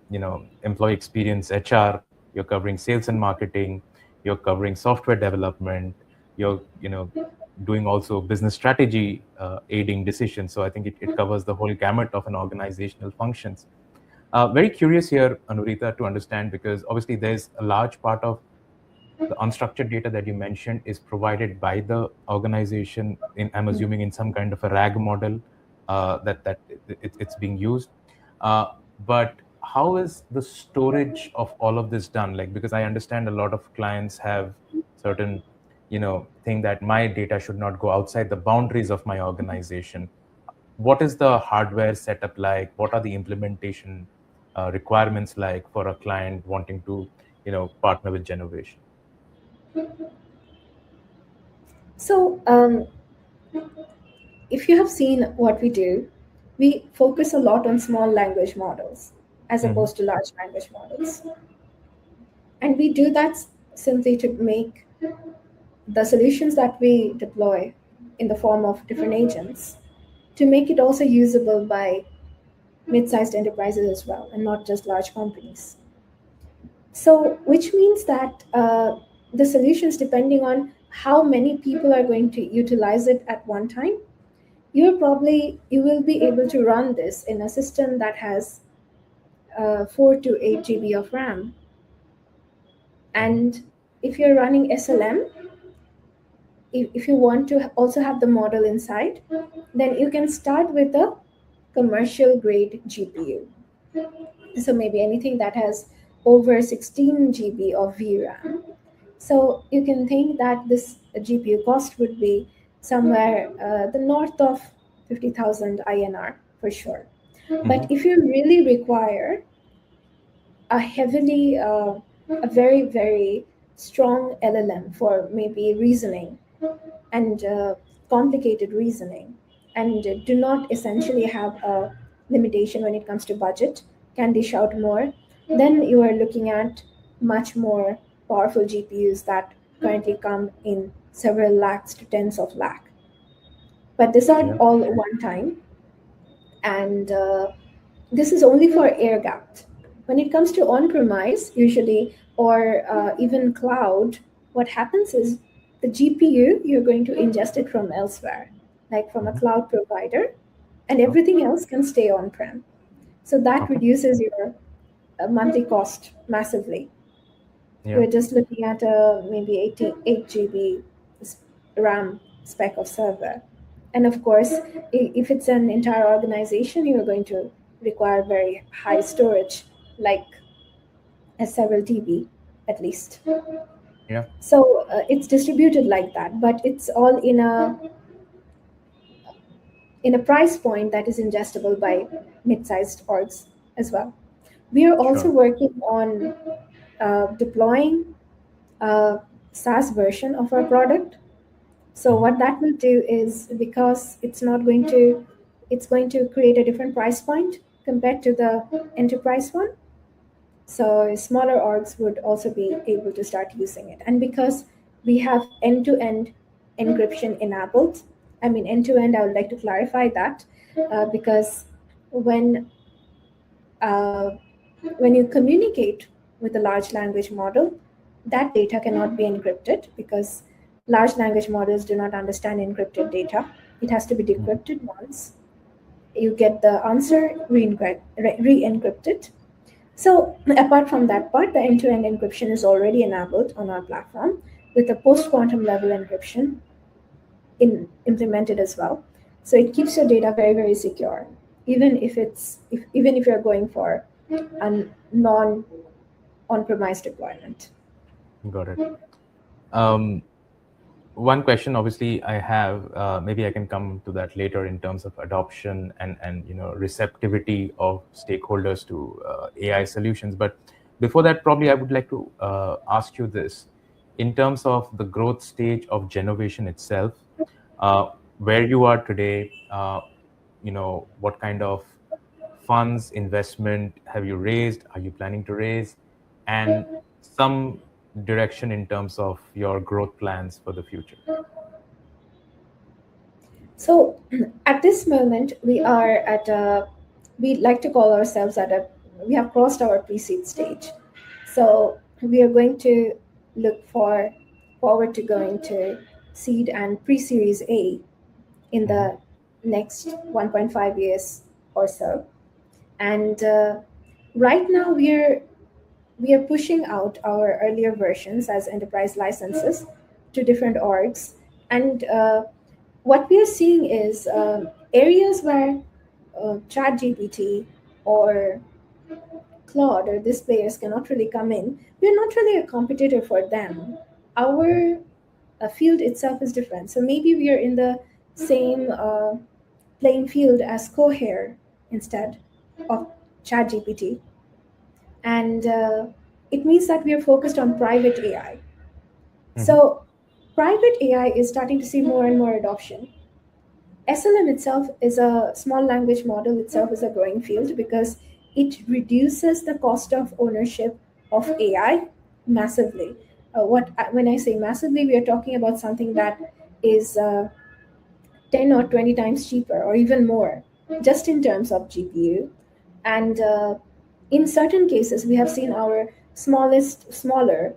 employee experience, HR, you're covering sales and marketing, you're covering software development, you're doing also business strategy, aiding decisions. So I think it covers the whole gamut of an organizational functions. Very curious here, Anurita, to understand, because obviously there's a large part of the unstructured data that you mentioned is provided by the organization in, I'm assuming, in some kind of a RAG model, it's being used. uh, but how is the storage of all of this done? Like, because I understand a lot of clients have certain thing that my data should not go outside the boundaries of my organization. What is the hardware setup like? What are the implementation requirements like for a client wanting to partner with Genovation? So if you have seen what we do, we focus a lot on small language models as Hmm. opposed to large language models. And we do that simply to make the solutions that we deploy in the form of different agents to make it also usable by mid-sized enterprises as well and not just large companies. So which means that the solutions, depending on how many people are going to utilize it at one time, you will be able to run this in a system that has 4 to 8 GB of RAM. Hmm. And if you're running SLM, if you want to also have the model inside, then you can start with a commercial grade GPU. So maybe anything that has over 16 GB of VRAM. So you can think that this GPU cost would be somewhere the north of 50,000 INR for sure. But Hmm. if you really require a very, very strong LLM for maybe reasoning and complicated reasoning, and do not essentially have a limitation when it comes to budget, can dish out more, then you are looking at much more powerful GPUs that currently come in several lakhs to tens of lakh. But these are Yeah. all one time, and this is only for air gapped. When it comes to on premise, usually, or even cloud, what happens is the GPU, you're going to ingest it from elsewhere, like from a Hmm. cloud provider, and Sure. everything else can stay on prem. So that Okay. reduces your monthly cost massively. Yeah. We're just looking at a maybe 88 GB RAM spec of server. And of course, if it's an entire organization, you're going to require very high storage, like a several TB at least. Yeah. So it's distributed like that, but it's all in a price point that is ingestible by mid-sized orgs as well. We are also Sure. working on deploying a SaaS version of our product. So Hmm. what that will do is, because it's going to create a different price point compared to the enterprise one. So smaller orgs would also be able to start using it. And because we have end-to-end encryption enabled, I mean end-to-end, I would like to clarify that because when uh, when you communicate with a large language model, that data cannot be encrypted because large language models do not understand encrypted data. It has to be Mhm. decrypted once. You get the answer re-encrypted. So apart from that part, the end-to-end encryption is already enabled on our platform with a post-quantum level encryption implemented as well. So it keeps your data very, very secure, even if you're going for a non on-premise deployment. Got it. Um, One question, obviously, I have, maybe I can come to that later in terms of adoption and receptivity of stakeholders to AI solutions. But before that, probably I would like to ask you this: in terms of the growth stage of Genovation itself, uh, where you are today, what kind of funds, investment have you raised? Are you planning to raise? And some direction in terms of your growth plans for the future. So at this moment, we like to call ourselves we have crossed our pre-seed stage. So we are going to look forward to going to seed and pre-series A in Mhm, the next 1.5 years or so. And right now we are pushing out our earlier versions as enterprise licenses to different orgs. And what we are seeing is areas where ChatGPT or Claude or these players cannot really come in. We're not really a competitor for them. Our field itself is different. So maybe we are in the same playing field as Cohere instead of ChatGPT. And it means that we are focused on private AI. mhm, So private AI is starting to see more and more adoption. SLM itself is a small language model itself is a growing field because it reduces the cost of ownership of AI massively. When I say massively, we are talking about something that is 10 or 20 times cheaper or even more, just in terms of GPU. And in certain cases, we have seen our smaller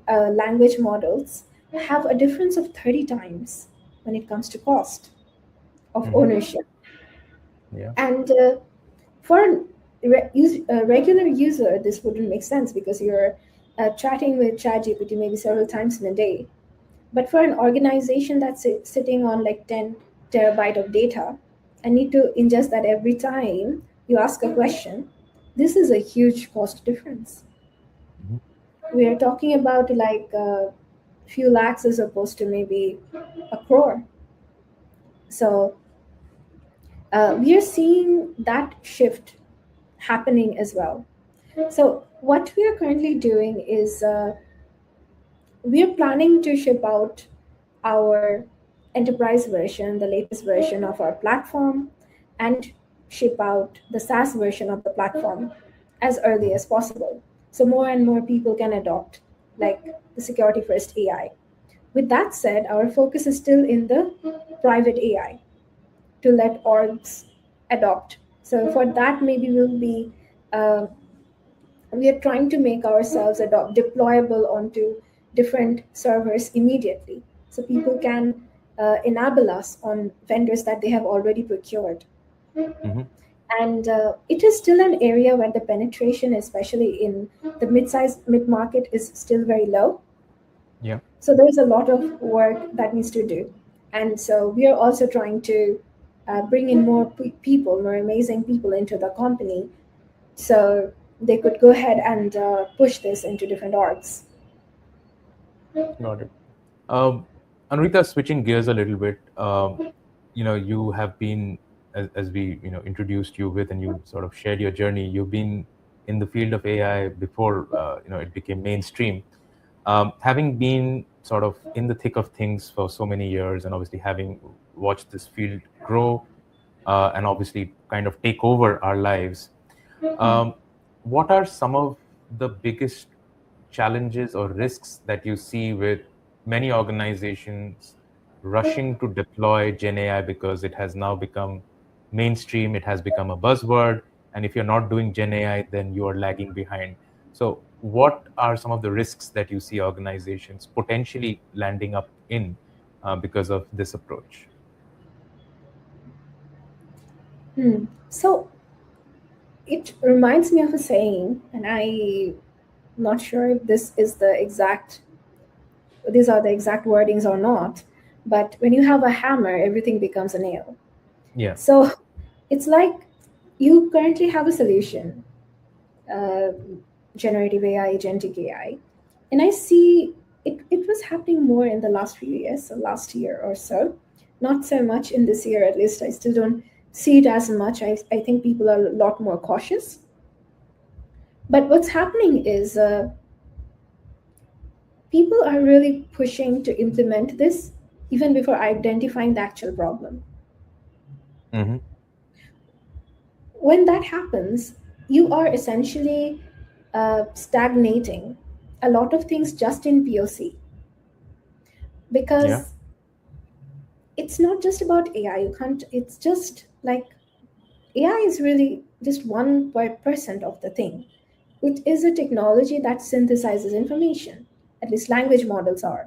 language models have a difference of 30 times when it comes to cost of mhm. ownership. Yeah. And for a regular user, this wouldn't make sense because you're chatting with ChatGPT maybe several times in a day. But for an organization that's sitting on like 10 terabyte of data and need to ingest that every time you ask a question, this is a huge cost difference. Mhm. We are talking about like a few lakhs as opposed to maybe a crore. So we are seeing that shift happening as well. So what we are currently doing is we are planning to ship out our enterprise version, the latest version of our platform, and ship out the SaaS version of the platform as early Mhm. as possible. So more and more people can adopt like the security first AI. With that said, our focus is still in the private AI to let orgs adopt. So for that, maybe we'll be uh, we are trying to make ourselves deployable onto different servers immediately so people can enable us on vendors that they have already procured. Mhm. And it is still an area where the penetration, especially in the mid-market, is still very low. Yeah. So there's a lot of work that needs to do. And so we are also trying to bring in more people, more amazing people into the company so they could go ahead and push this into different orgs. Got it. Um, Anurita, switching gears a little bit, you have been, as we, introduced you with, and you sort of shared your journey. You've been in the field of AI before, it became mainstream. Having been sort of in the thick of things for so many years, and obviously having watched this field grow, and obviously kind of take over our lives, um, what are some of the biggest challenges or risks that you see with many organizations rushing to deploy Gen AI because it has now become mainstream, it has become a buzzword, and if you're not doing Gen AI, then you are lagging behind. So what are some of the risks that you see organizations potentially landing up in because of this approach? So it reminds me of a saying, and I'm not sure if these are the exact wordings or not, but when you have a hammer, everything becomes a nail. Yeah. So it's like you currently have a solution, uh, generative AI, agentic AI, and I see it was happening more in the last few years, so last year or so, not so much in this year, at least. I still don't see it as much. I think people are a lot more cautious. But what's happening is people are really pushing to implement this even before identifying the actual problem. Hmm. When that happens, you are essentially stagnating a lot of things just in POC, Yeah. because it's not just about AI. You can't, it's just like AI is really just 1% of the thing. It is a technology that synthesizes information. At least language models are.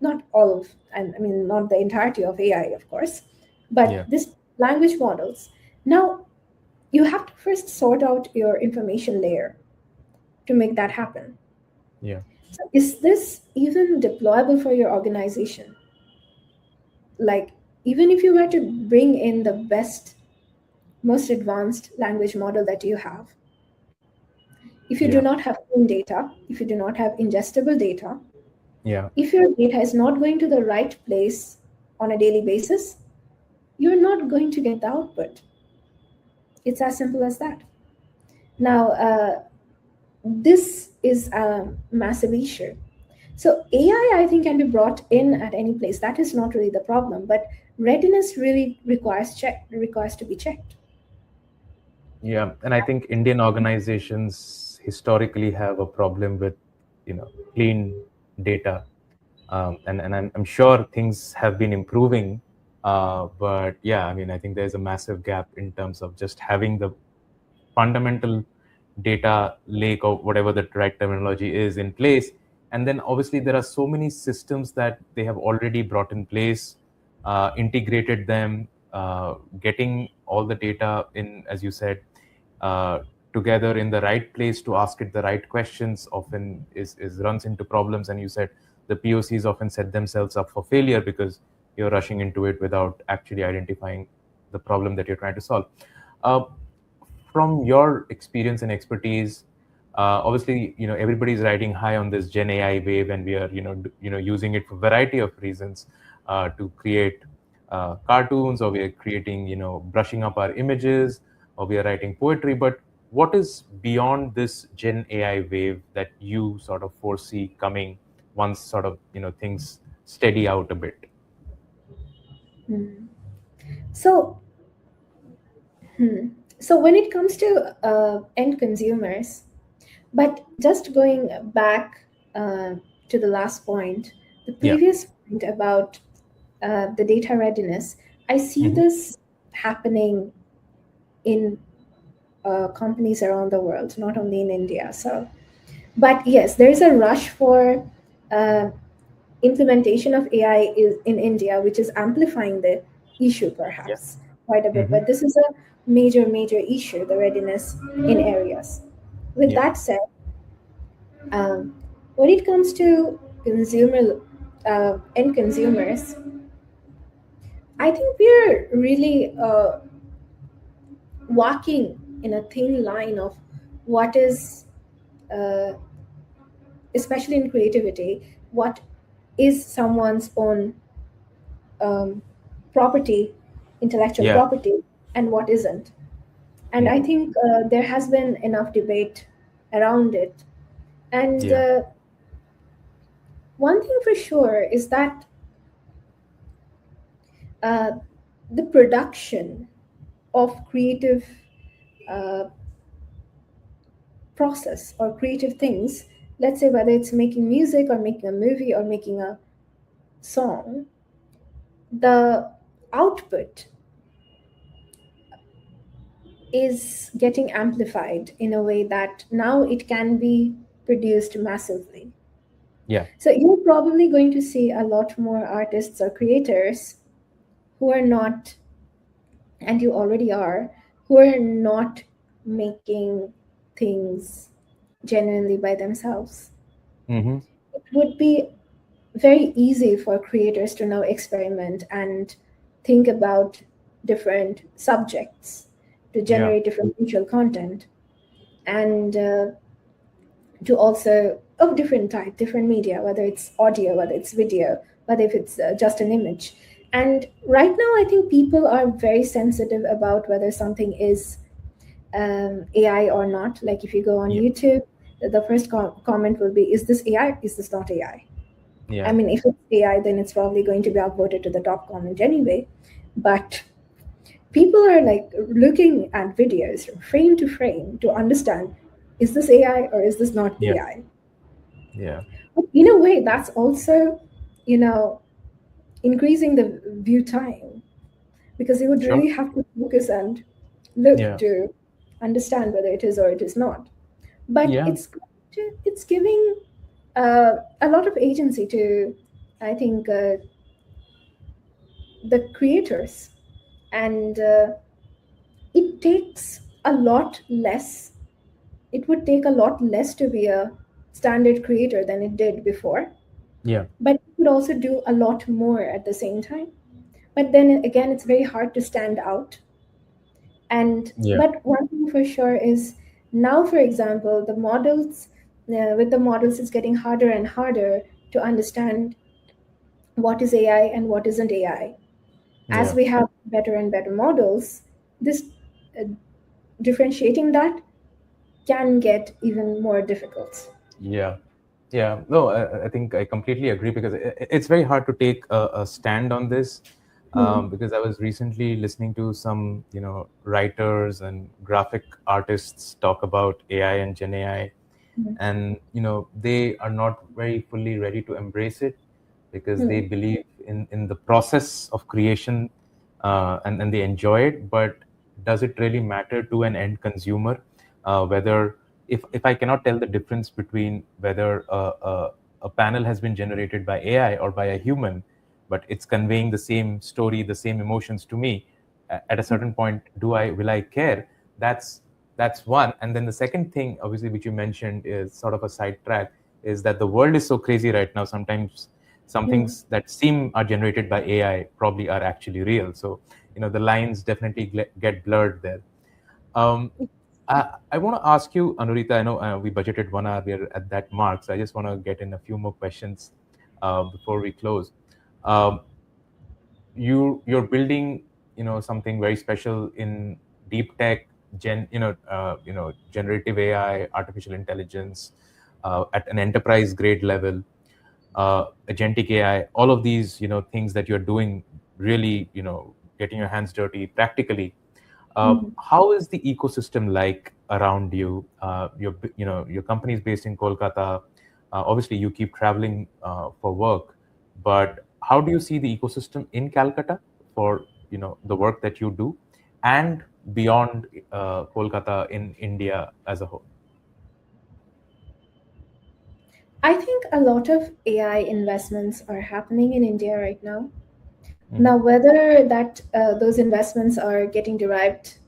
Not all of, and I mean, not the entirety of AI, of course, but Yeah. this language models. Now, you have to first sort out your information layer to make that happen. Yeah. So, is this even deployable for your organization? Like, even if you were to bring in the best, most advanced language model that you have, if you do Yeah. not have clean data, if you do not have ingestible data, Yeah. if your data is not going to the right place on a daily basis, you're not going to get the output. It's as simple as that. Now, this is a massive issue. So AI, I think, can be brought in at any place. That is not really the problem, but readiness really requires to be checked. Yeah, and I think Indian organizations historically have a problem with, clean data, and I'm sure things have been improving, but yeah, I mean, I think there's a massive gap in terms of just having the fundamental data lake or whatever the right terminology is in place. And then obviously there are so many systems that they have already brought in place, integrated them, getting all the data in, as you said, uh, together in the right place to ask it the right questions often is runs into problems. And you said the POCs often set themselves up for failure because you're rushing into it without actually identifying the problem that you're trying to solve. uh, from your experience and expertise, obviously, everybody's riding high on this Gen AI wave, and we are, using it for a variety of reasons, to create cartoons, or we are creating, brushing up our images, or we are writing poetry. But what is beyond this Gen AI wave that you sort of foresee coming once sort of, things steady out a bit? Hmm. So, hmm. So when it comes to end consumers, but just going back uh, to the last point, the Yeah. previous point about the data readiness, I see Hmm. this happening in companies around the world, not only in India. So, but yes, there is a rush for uh, implementation of AI in India, which is amplifying the issue Yeah. perhaps quite a bit. Hmm. But this is a major, major issue, the readiness in areas. With Yeah. that said, um, when it comes to consumer end consumers, I think we're really walking in a thin line of what is, uh, especially in creativity, what is someone's own um, property, intellectual Yeah. property, and what isn't. And I Hmm. think there has been enough debate around it. And Yeah. one thing for sure is that uh, the production of creative uh, process or creative things, let's say whether it's making music or making a movie or making a song, the output is getting amplified in a way that now it can be produced massively. Yeah. So you're probably going to see a lot more artists or creators who are not, and you already are, who are not making things genuinely by themselves. Mm-hmm. It would be very easy for creators to now experiment and think about different subjects to Yeah. generate different visual content, and to also of different type, different media, whether it's audio, whether it's video, whether if it's just an image. And right now I think people are very sensitive about whether something is AI or not. Like if you go on Yeah. YouTube, the first comment will be, is this AI, is this not AI? I Yeah. mean, if it's AI, then it's probably going to be upvoted to the top comment anyway. But people are like looking at videos from frame to frame to understand, is this AI or is this not Yeah. AI? Yeah. But in a way, that's also, you know, increasing the view time, because you would Sure. really have to focus and look Yeah. to understand whether it is or it is not. But Yeah. it's giving a lot of agency to, I think, the creators, and it takes a lot less. It would take a lot less to be a standard creator than it did before, Yeah. but it could also do a lot more at the same time. But then again, it's very hard to stand out. And Yeah. but one thing for sure is, now for example, the models, with the models, it's getting harder and harder to understand what is AI and what isn't AI. As Yeah. we have better and better models, this uh, differentiating that can get even more difficult. Yeah. Yeah, no, I think I completely agree because it's very hard to take a stand on this, Hmm. because I was recently listening to some, writers and graphic artists talk about AI and Gen AI, Hmm. and they are not very fully ready to embrace it because they Hmm. believe in the process of creation, and they enjoy it, but does it really matter to an end consumer, whether if I cannot tell the difference between whether a panel has been generated by AI or by a human, but it's conveying the same story, the same emotions to me, at a certain point, will I care? That's one. And then the second thing, obviously, which you mentioned is sort of a sidetrack, is that the world is so crazy right now. Sometimes some Hmm. things that seem are generated by AI probably are actually real. So the lines definitely get blurred there. Um, I want to ask you, Anurita. I know we budgeted 1 hour. We're at that mark, so I just want to get in a few more questions before we close. Um, you're building something very special in deep tech, generative AI, artificial intelligence, at an enterprise grade level, agentic AI, all of these things that you're doing, really getting your hands dirty practically. Hmm. How is the ecosystem like around you? Your company is based in Kolkata. Obviously, you keep traveling for work, but how do you see the ecosystem in Calcutta for the work that you do, and beyond Kolkata in India as a whole? I think a lot of AI investments are happening in India right now. Hmm. Now, whether that those investments are getting derived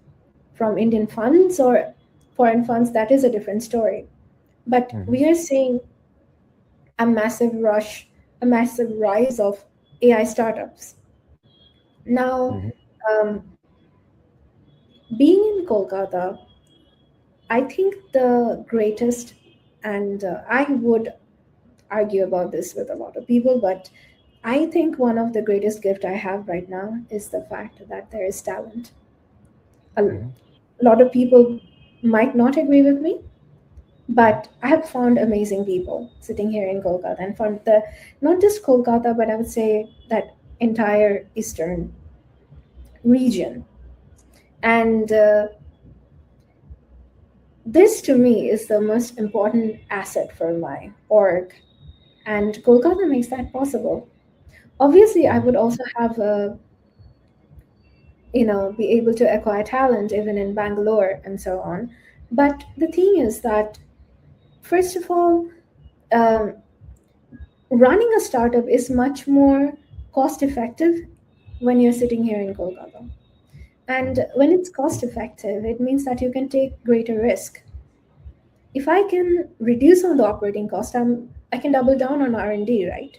from Indian funds or foreign funds, that is a different story. But Hmm. we are seeing a massive rush, a massive rise of AI startups. Now, Hmm. um, being in Kolkata, I think the greatest, and I would argue about this with a lot of people, but I think one of the greatest gift I have right now is the fact that there is talent. A Hmm. lot of people might not agree with me, Hmm. but I have found amazing people sitting here in Kolkata, and found the, not just Kolkata, but I would say that entire eastern region. And this to me is the most important asset for my org, and Kolkata makes that possible. Obviously, I Hmm. would also have be able to acquire talent even in Bangalore and so on. But the thing is that, first of all, um, running a startup is much more cost effective when you're sitting here in Kolkata. And Hmm. when it's cost effective, it means that you can take greater risk. If I can reduce on the operating cost, I can double down on R&D, right?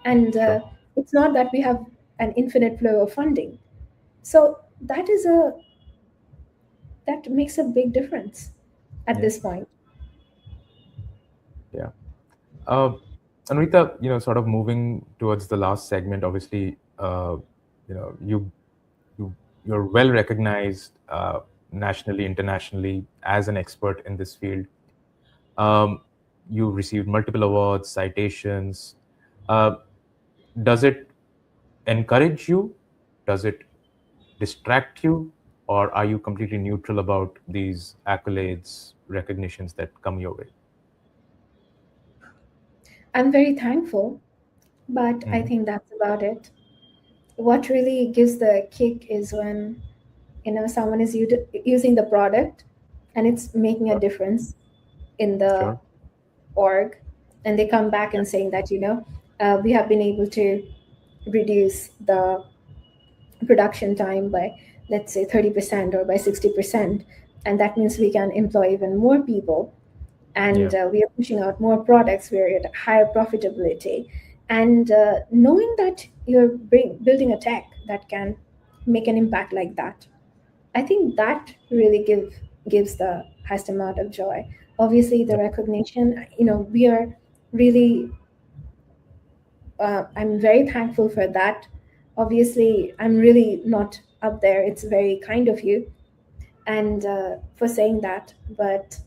And Sure. it's not that we have an infinite flow of funding. So that makes a big difference at Yeah. this point. Yeah. Uh, Anurita, sort of moving towards the last segment, obviously, you you're well recognized nationally, internationally as an expert in this field. Um, you received multiple awards, citations. Uh, does it encourage you? Does it distract you? Or are you completely neutral about these accolades, recognitions that come your way? I'm very thankful, but I Hmm. think that's about it. What really gives the kick is when someone is using the product and it's making a Sure. difference in the Sure. org, and they come back Yeah. and saying that we have been able to reduce the production time by, let's say, 30% or by 60%, and that means we can employ even more people, Yeah. and we are pushing out more products, we're at higher profitability, and knowing that you're building a tech that can make an impact like that, I think that really gives the highest amount of joy. Obviously, the Yeah. recognition, we are really, I'm very thankful for that. Obviously, I'm really not up there. It's very kind of you, and for saying that. But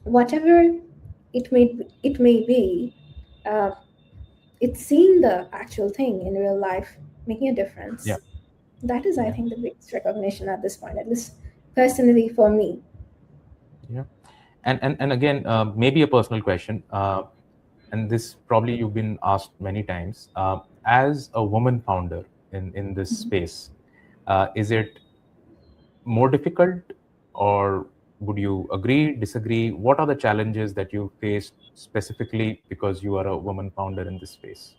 whatever it may be, uh, it's seeing the actual thing in real life making a Yeah. difference. That is, I Yeah. think, the biggest recognition at this point, at least personally for me. Yeah. And again, maybe a personal question, and this probably you've been asked many times. As a woman founder in this space, is it more difficult, or would you agree, disagree? What are the challenges that you faced specifically because you are a woman founder in this space?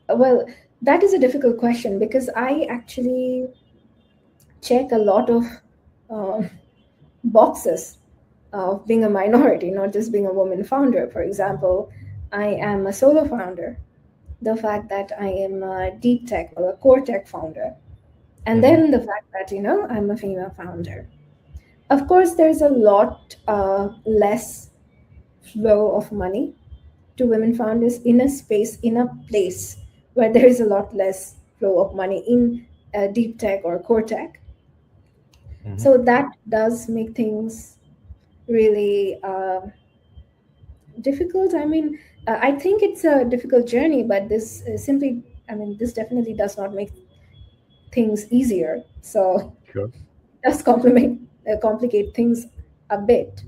Well, that is a difficult question because I actually check a lot of uh, boxes of being a minority, not just being a woman founder. For example, I am a solo founder. The fact that I am a deep tech or a core tech founder, and Hmm. then the fact that I'm a female founder. Of course, there's a lot less flow of money to women founders in a space, in a place where there is a lot less flow of money in deep tech or core tech. Hmm. So that does make things really difficult. I mean, I think it's a difficult journey, but this definitely does not make things easier. So Sure. it does complicate things a bit.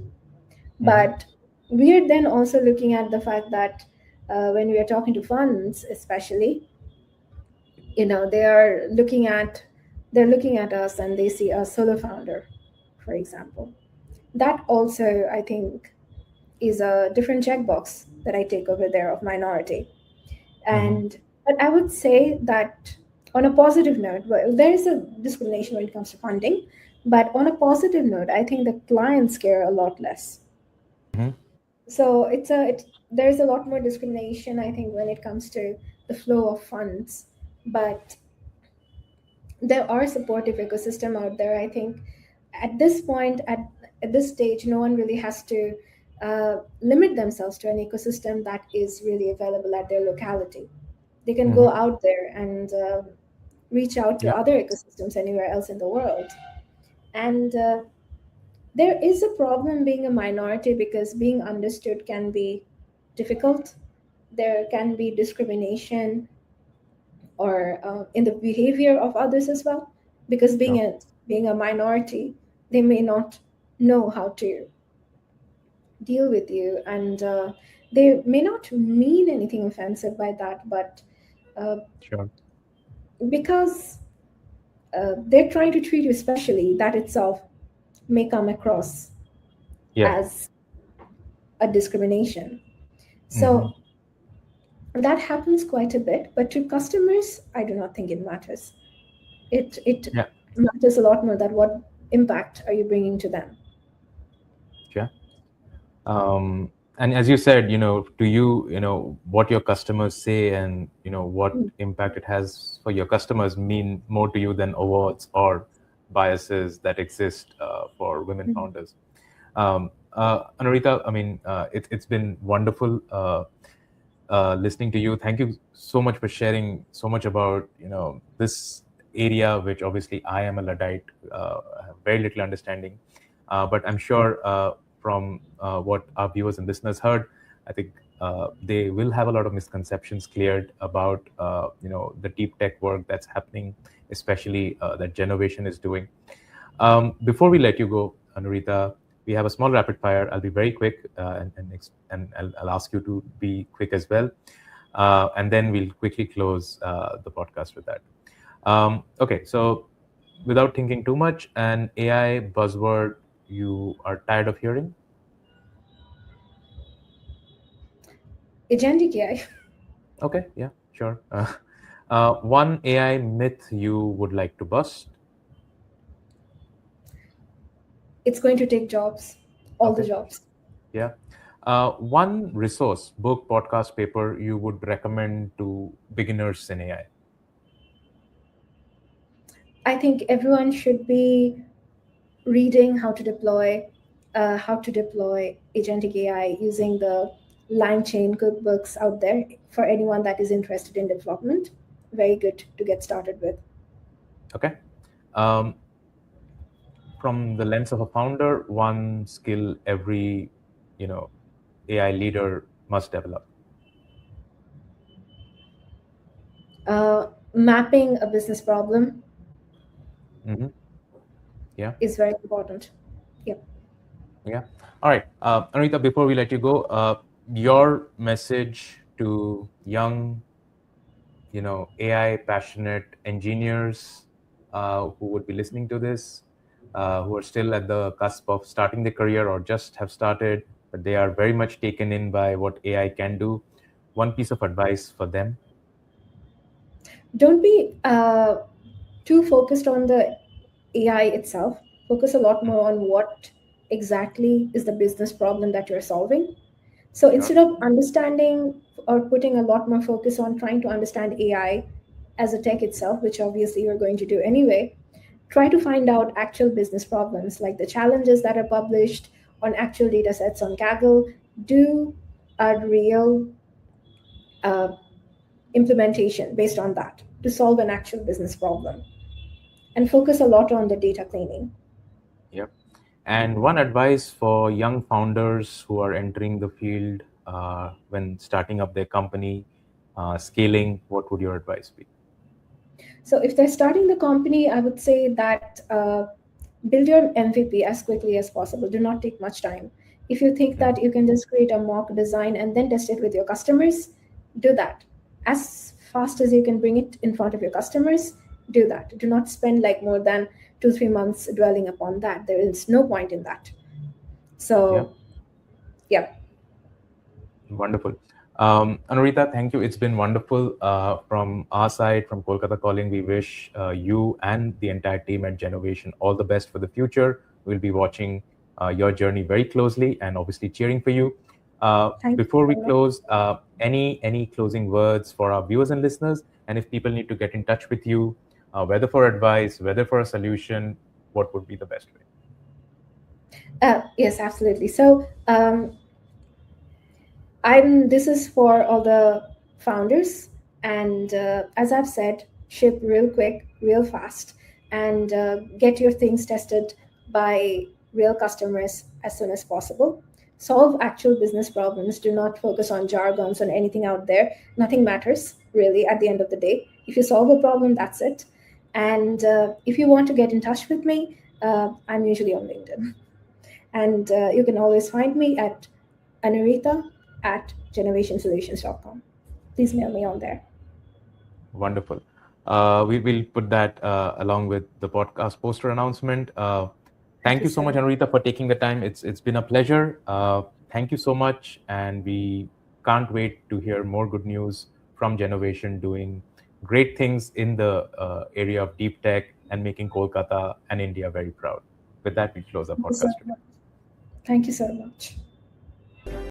Hmm. But we are then also looking at the fact that when we are talking to funds, especially, they are looking at us and they see a solo founder, for example. That also, I think, is a different checkbox that I take over there of minority. Hmm. And but I would say that on a positive note, well, there is a discrimination when it comes to funding, but on a positive note, I think the clients care a lot less. Hmm. So there's a lot more discrimination, I think, when it comes to the flow of funds, but there are supportive ecosystem out there. I think at this point, at this stage, no one really has to limit themselves to an ecosystem that is really available at their locality. They can go Hmm. out there and reach out to Yeah. other ecosystems anywhere else in the world. And there is a problem being a minority because being understood can be difficult. There can be discrimination or in the behavior of others as well, because being Sure. a minority, they may not know how to deal with you, and they may not mean anything offensive by that, but uh, Sure. because they're trying to treat you specially. That itself may come across Yeah. as a discrimination. Hmm. So that happens quite a bit, but to customers, I do not think it matters. It Yeah. matters a lot more that what impact are you bringing to them. Yeah. um, and as you said, to you, what your customers say and what Mm. impact it has for your customers mean more to you than awards or biases that exist for women Mm. founders. Anurita, I mean, it's been wonderful listening to you. Thank you so much for sharing so much about this area, which obviously I am a Luddite, have very little understanding, but I'm sure from what our viewers and listeners heard, I think they will have a lot of misconceptions cleared about the deep tech work that's happening, especially that Genovation is doing. Before we let you go, Anurita, we have a small rapid fire. I'll be very quick, and I'll ask you to be quick as well, and then we'll quickly close the podcast with that. Okay, so without thinking too much, an AI buzzword you are tired of hearing? Agentic AI. Okay, yeah, sure. One AI myth you would like to bust? It's going to take jobs, all the Okay, jobs. yeah. One resource, book, podcast, paper you would recommend to beginners in AI? I think everyone should be reading how to deploy agentic AI using the LangChain cookbooks out there for anyone that is interested in development. Very good to get started with. Okay. Um, from the lens of a founder, one skill every, you know, AI leader must develop. Mapping a business problem Hmm. Yeah, is very important. Yep. yeah. All right, Anita. Before we let you go, your message to young, AI passionate engineers who would be listening to this, who are still at the cusp of starting their career or just have started, but they are very much taken in by what AI can do. One piece of advice for them. Don't be too focused on the AI itself. Focus a lot Mm. more on what exactly is the business problem that you're solving. So Sure. instead of understanding or putting a lot more focus on trying to understand AI as a tech itself, which obviously you're going to do anyway, try to find out actual business problems like the challenges that are published on actual data sets on Kaggle. Do a real uh, implementation based on that to solve an actual business problem and focus a lot on the data cleaning. Yep. And one advice for young founders who are entering the field when starting up their company, scaling, what would your advice be? So if they're starting the company, I would say that build your MVP as quickly as possible. Do not take much time. If you think Mhm. that you can just create a mock design and then test it with your customers, do that. As fast as you can bring it in front of your customers, do that. Do not spend like more than 2 3 months dwelling upon that. There is no point in that. Yeah. So, yeah. Wonderful. Anurita, thank you. It's been wonderful. From our side, from Kolkata Calling, we wish you and the entire team at Genovation all the best for the future. We'll be watching your journey very closely and obviously cheering for you. Thank you Before we so much. close, any closing words for our viewers and listeners? And if people need to get in touch with you, whether for advice, whether for a solution, what would be the best way? Yes, absolutely. So, this is for all the founders, and as I've said, ship real quick, real fast, and get your things tested by real customers as soon as possible. Solve actual business problems. Do not focus on jargons on anything out there. Nothing matters really at the end of the day. If you solve a problem, that's it. And if you want to get in touch with me, I'm usually on LinkedIn. And you can always find me at Anurita at genovationsolutions.com. Please mail me on there. Wonderful. We will put that along with the podcast poster announcement. Thank Thank you you so so much, much. Anurita, for taking the time. It's been a pleasure. Thank you so much, and we can't wait to hear more good news from Genovation doing great things in the area of deep tech and making Kolkata and India very proud. With that, we close our Thank you so podcast today. much. Thank you so much.